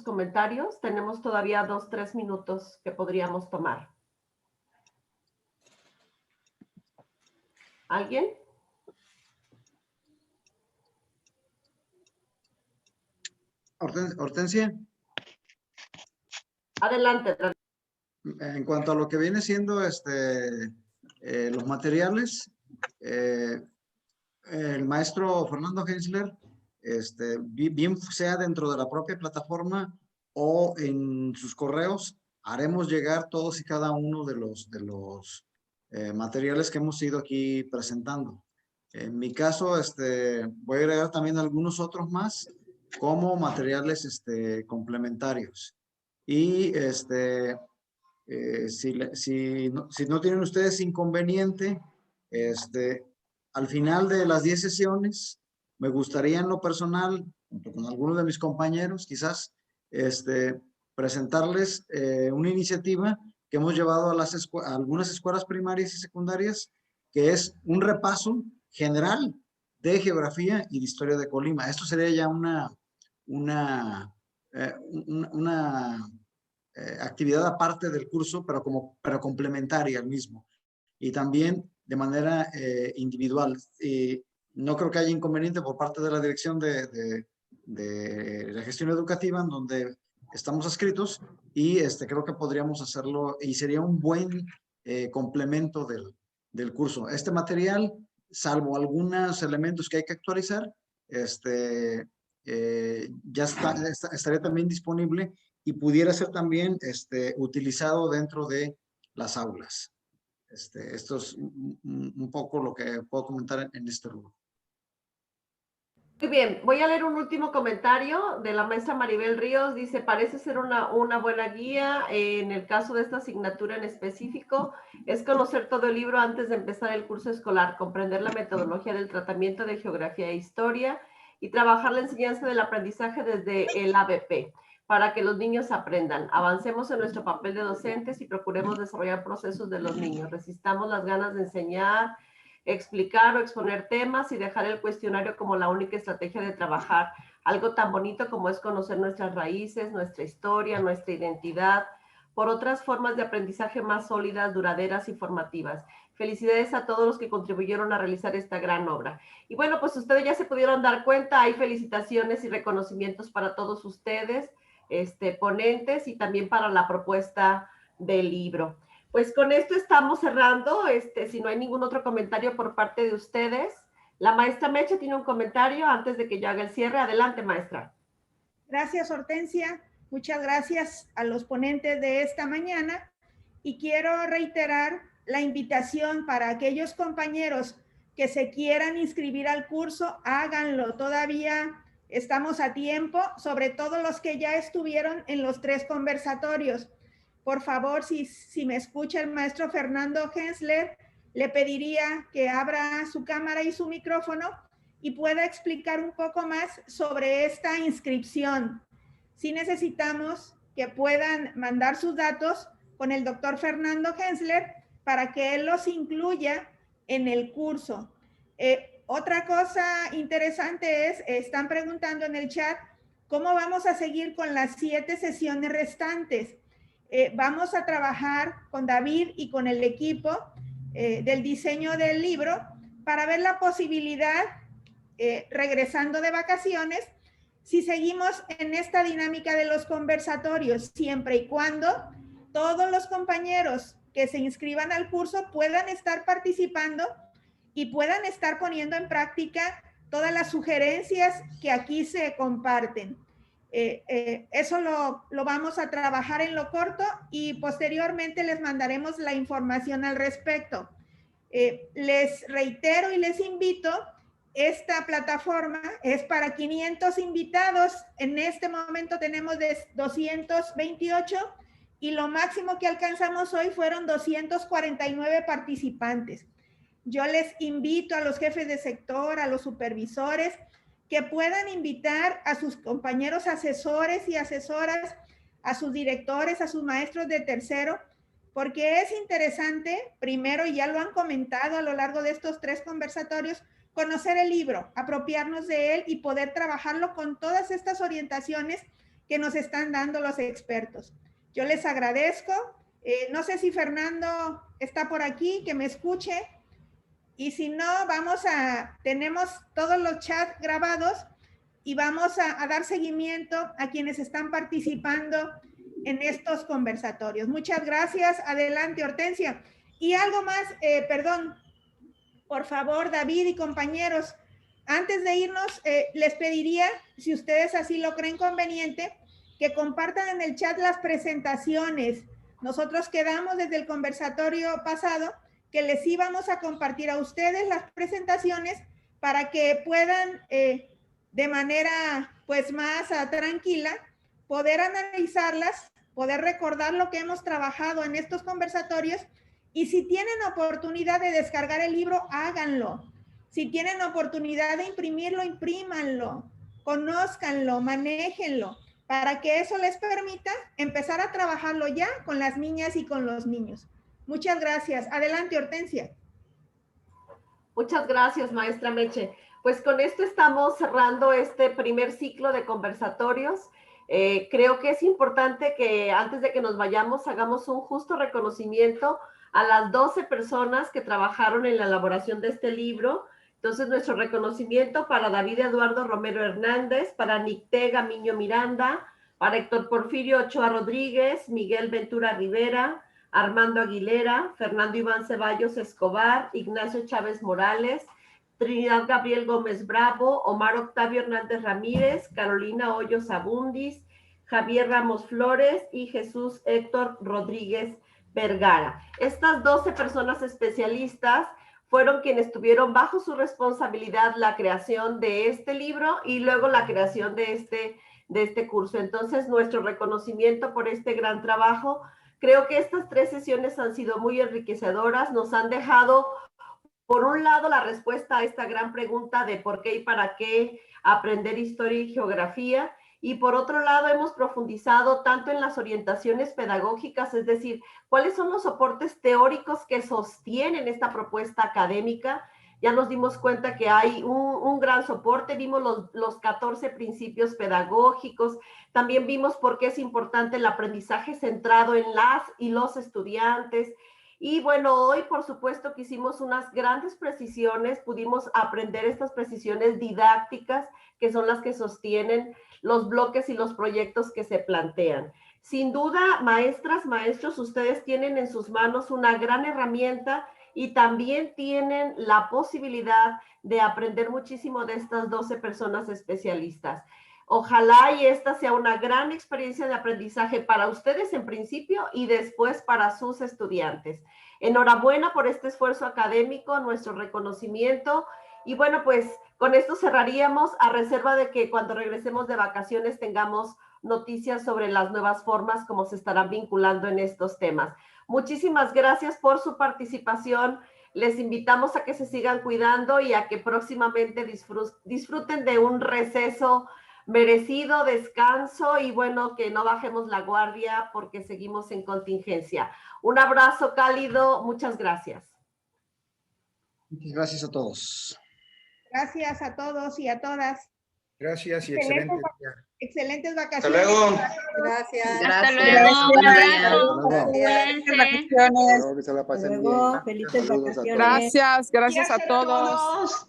comentarios, tenemos todavía 2 o 3 minutos que podríamos tomar. ¿Alguien? Hortensia. Adelante. En cuanto a lo que viene siendo los materiales, el maestro Fernando Hensler, bien sea dentro de la propia plataforma o en sus correos, haremos llegar todos y cada uno de los materiales que hemos ido aquí presentando. En mi caso, voy a agregar también algunos otros más como materiales complementarios. Y si no tienen ustedes inconveniente, al final de las 10 sesiones, me gustaría en lo personal, junto con algunos de mis compañeros, quizás, presentarles una iniciativa que hemos llevado a algunas escuelas primarias y secundarias, que es un repaso general de geografía y de historia de Colima. Esto sería ya una actividad aparte del curso, pero complementaria al mismo. Y también de manera individual. No creo que haya inconveniente por parte de la Dirección de la Gestión Educativa, en donde estamos adscritos, y creo que podríamos hacerlo y sería un buen complemento del curso. Este material, salvo algunos elementos que hay que actualizar, ya estaría también disponible y pudiera ser también utilizado dentro de las aulas. Esto es un poco lo que puedo comentar en este rubro. Muy bien, voy a leer un último comentario de la maestra Maribel Ríos. Dice, parece ser una buena guía. En el caso de esta asignatura en específico, es conocer todo el libro antes de empezar el curso escolar, comprender la metodología del tratamiento de geografía e historia y trabajar la enseñanza del aprendizaje desde el ABP para que los niños aprendan. Avancemos en nuestro papel de docentes y procuremos desarrollar procesos de los niños. Resistamos las ganas de enseñar, explicar o exponer temas y dejar el cuestionario como la única estrategia de trabajar algo tan bonito como es conocer nuestras raíces, nuestra historia, nuestra identidad, por otras formas de aprendizaje más sólidas, duraderas y formativas. Felicidades a todos los que contribuyeron a realizar esta gran obra. Y bueno, pues ustedes ya se pudieron dar cuenta, hay felicitaciones y reconocimientos para todos ustedes, ponentes, y también para la propuesta del libro. Pues con esto estamos cerrando, si no hay ningún otro comentario por parte de ustedes. La maestra Meche tiene un comentario antes de que yo haga el cierre. Adelante, maestra. Gracias, Hortensia. Muchas gracias a los ponentes de esta mañana. Y quiero reiterar la invitación para aquellos compañeros que se quieran inscribir al curso, háganlo. Todavía estamos a tiempo, sobre todo los que ya estuvieron en los 3 conversatorios. Por favor, si me escucha el maestro Fernando Hensler, le pediría que abra su cámara y su micrófono y pueda explicar un poco más sobre esta inscripción. Sí necesitamos que puedan mandar sus datos con el doctor Fernando Hensler para que él los incluya en el curso. Otra cosa interesante es, están preguntando en el chat, ¿cómo vamos a seguir con las 7 sesiones restantes? Vamos a trabajar con David y con el equipo del diseño del libro para ver la posibilidad, regresando de vacaciones, si seguimos en esta dinámica de los conversatorios, siempre y cuando todos los compañeros que se inscriban al curso puedan estar participando y puedan estar poniendo en práctica todas las sugerencias que aquí se comparten. Eso lo vamos a trabajar en lo corto y posteriormente les mandaremos la información al respecto. Les reitero y les invito, esta plataforma es para 500 invitados. En este momento tenemos de 228 y lo máximo que alcanzamos hoy fueron 249 participantes. Yo les invito a los jefes de sector, a los supervisores, que puedan invitar a sus compañeros asesores y asesoras, a sus directores, a sus maestros de tercero, porque es interesante, primero, y ya lo han comentado a lo largo de estos 3 conversatorios, conocer el libro, apropiarnos de él y poder trabajarlo con todas estas orientaciones que nos están dando los expertos. Yo les agradezco. No sé si Fernando está por aquí, que me escuche. Y si no, tenemos todos los chats grabados y vamos a dar seguimiento a quienes están participando en estos conversatorios. Muchas gracias. Adelante, Hortensia. Y algo más, perdón, por favor, David y compañeros, antes de irnos, les pediría, si ustedes así lo creen conveniente, que compartan en el chat las presentaciones. Nosotros quedamos desde el conversatorio pasado que les íbamos a compartir a ustedes las presentaciones para que puedan de manera pues más tranquila poder analizarlas, poder recordar lo que hemos trabajado en estos conversatorios, y si tienen oportunidad de descargar el libro, háganlo. Si tienen oportunidad de imprimirlo, imprímanlo, conózcanlo, manéjenlo, para que eso les permita empezar a trabajarlo ya con las niñas y con los niños. Muchas gracias. Adelante, Hortensia. Muchas gracias, maestra Meche. Pues con esto estamos cerrando este primer ciclo de conversatorios. Creo que es importante que antes de que nos vayamos hagamos un justo reconocimiento a las 12 personas que trabajaron en la elaboración de este libro. Entonces, nuestro reconocimiento para David Eduardo Romero Hernández, para Nicté Gamiño Miranda, para Héctor Porfirio Ochoa Rodríguez, Miguel Ventura Rivera, Armando Aguilera, Fernando Iván Ceballos Escobar, Ignacio Chávez Morales, Trinidad Gabriel Gómez Bravo, Omar Octavio Hernández Ramírez, Carolina Hoyos Abundis, Javier Ramos Flores y Jesús Héctor Rodríguez Vergara. Estas 12 personas especialistas fueron quienes tuvieron bajo su responsabilidad la creación de este libro y luego la creación de este curso. Entonces, nuestro reconocimiento por este gran trabajo. Creo que estas 3 sesiones han sido muy enriquecedoras, nos han dejado, por un lado, la respuesta a esta gran pregunta de por qué y para qué aprender historia y geografía, y por otro lado hemos profundizado tanto en las orientaciones pedagógicas, es decir, cuáles son los soportes teóricos que sostienen esta propuesta académica. Ya nos dimos cuenta que hay un gran soporte, vimos los 14 principios pedagógicos, también vimos por qué es importante el aprendizaje centrado en las y los estudiantes. Y bueno, hoy por supuesto que hicimos unas grandes precisiones, pudimos aprender estas precisiones didácticas que son las que sostienen los bloques y los proyectos que se plantean. Sin duda, maestras, maestros, ustedes tienen en sus manos una gran herramienta y también tienen la posibilidad de aprender muchísimo de estas 12 personas especialistas. Ojalá y esta sea una gran experiencia de aprendizaje para ustedes en principio y después para sus estudiantes. Enhorabuena por este esfuerzo académico, nuestro reconocimiento. Y bueno, pues con esto cerraríamos a reserva de que cuando regresemos de vacaciones tengamos noticias sobre las nuevas formas como se estarán vinculando en estos temas. Muchísimas gracias por su participación. Les invitamos a que se sigan cuidando y a que próximamente disfruten de un receso merecido, descanso y bueno, que no bajemos la guardia porque seguimos en contingencia. Un abrazo cálido, muchas gracias. Muchas gracias a todos. Gracias a todos y a todas. Gracias y excelente. Excelentes vacaciones. Hasta luego. Gracias. Hasta luego. Que se la pasen Luego, bien. felices Saludos a todos. vacaciones. Gracias a todos.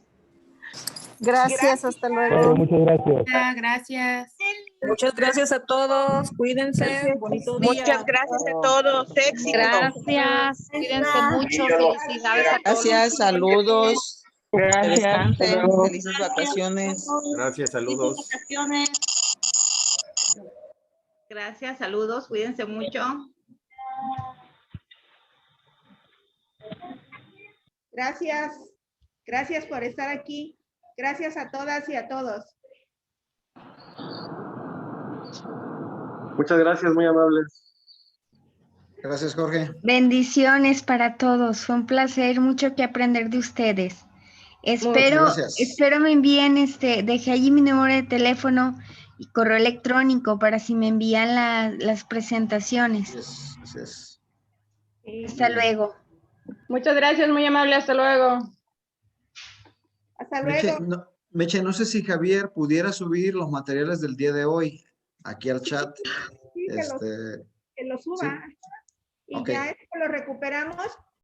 Gracias, hasta luego. Muchas gracias. Gracias. Muchas gracias a todos. Cuídense. Bonito día. Muchas gracias a todos. Éxito. Gracias. Cuídense mucho. Felicidades a todos. Gracias, saludos. Gracias. Felices vacaciones. Gracias, saludos. Gracias, saludos. Cuídense mucho. Gracias. Gracias por estar aquí. Gracias a todas y a todos. Muchas gracias, muy amables. Gracias, Jorge. Bendiciones para todos. Fue un placer, mucho que aprender de ustedes. Espero me envíen, dejé allí mi número de teléfono y correo electrónico para si me envían las presentaciones. Así es. Hasta luego. Muchas gracias, muy amable. Hasta luego. Hasta luego. Meche, no sé si Javier pudiera subir los materiales del día de hoy aquí al chat. Sí, que lo suba. ¿sí? Y Okay. ya lo recuperamos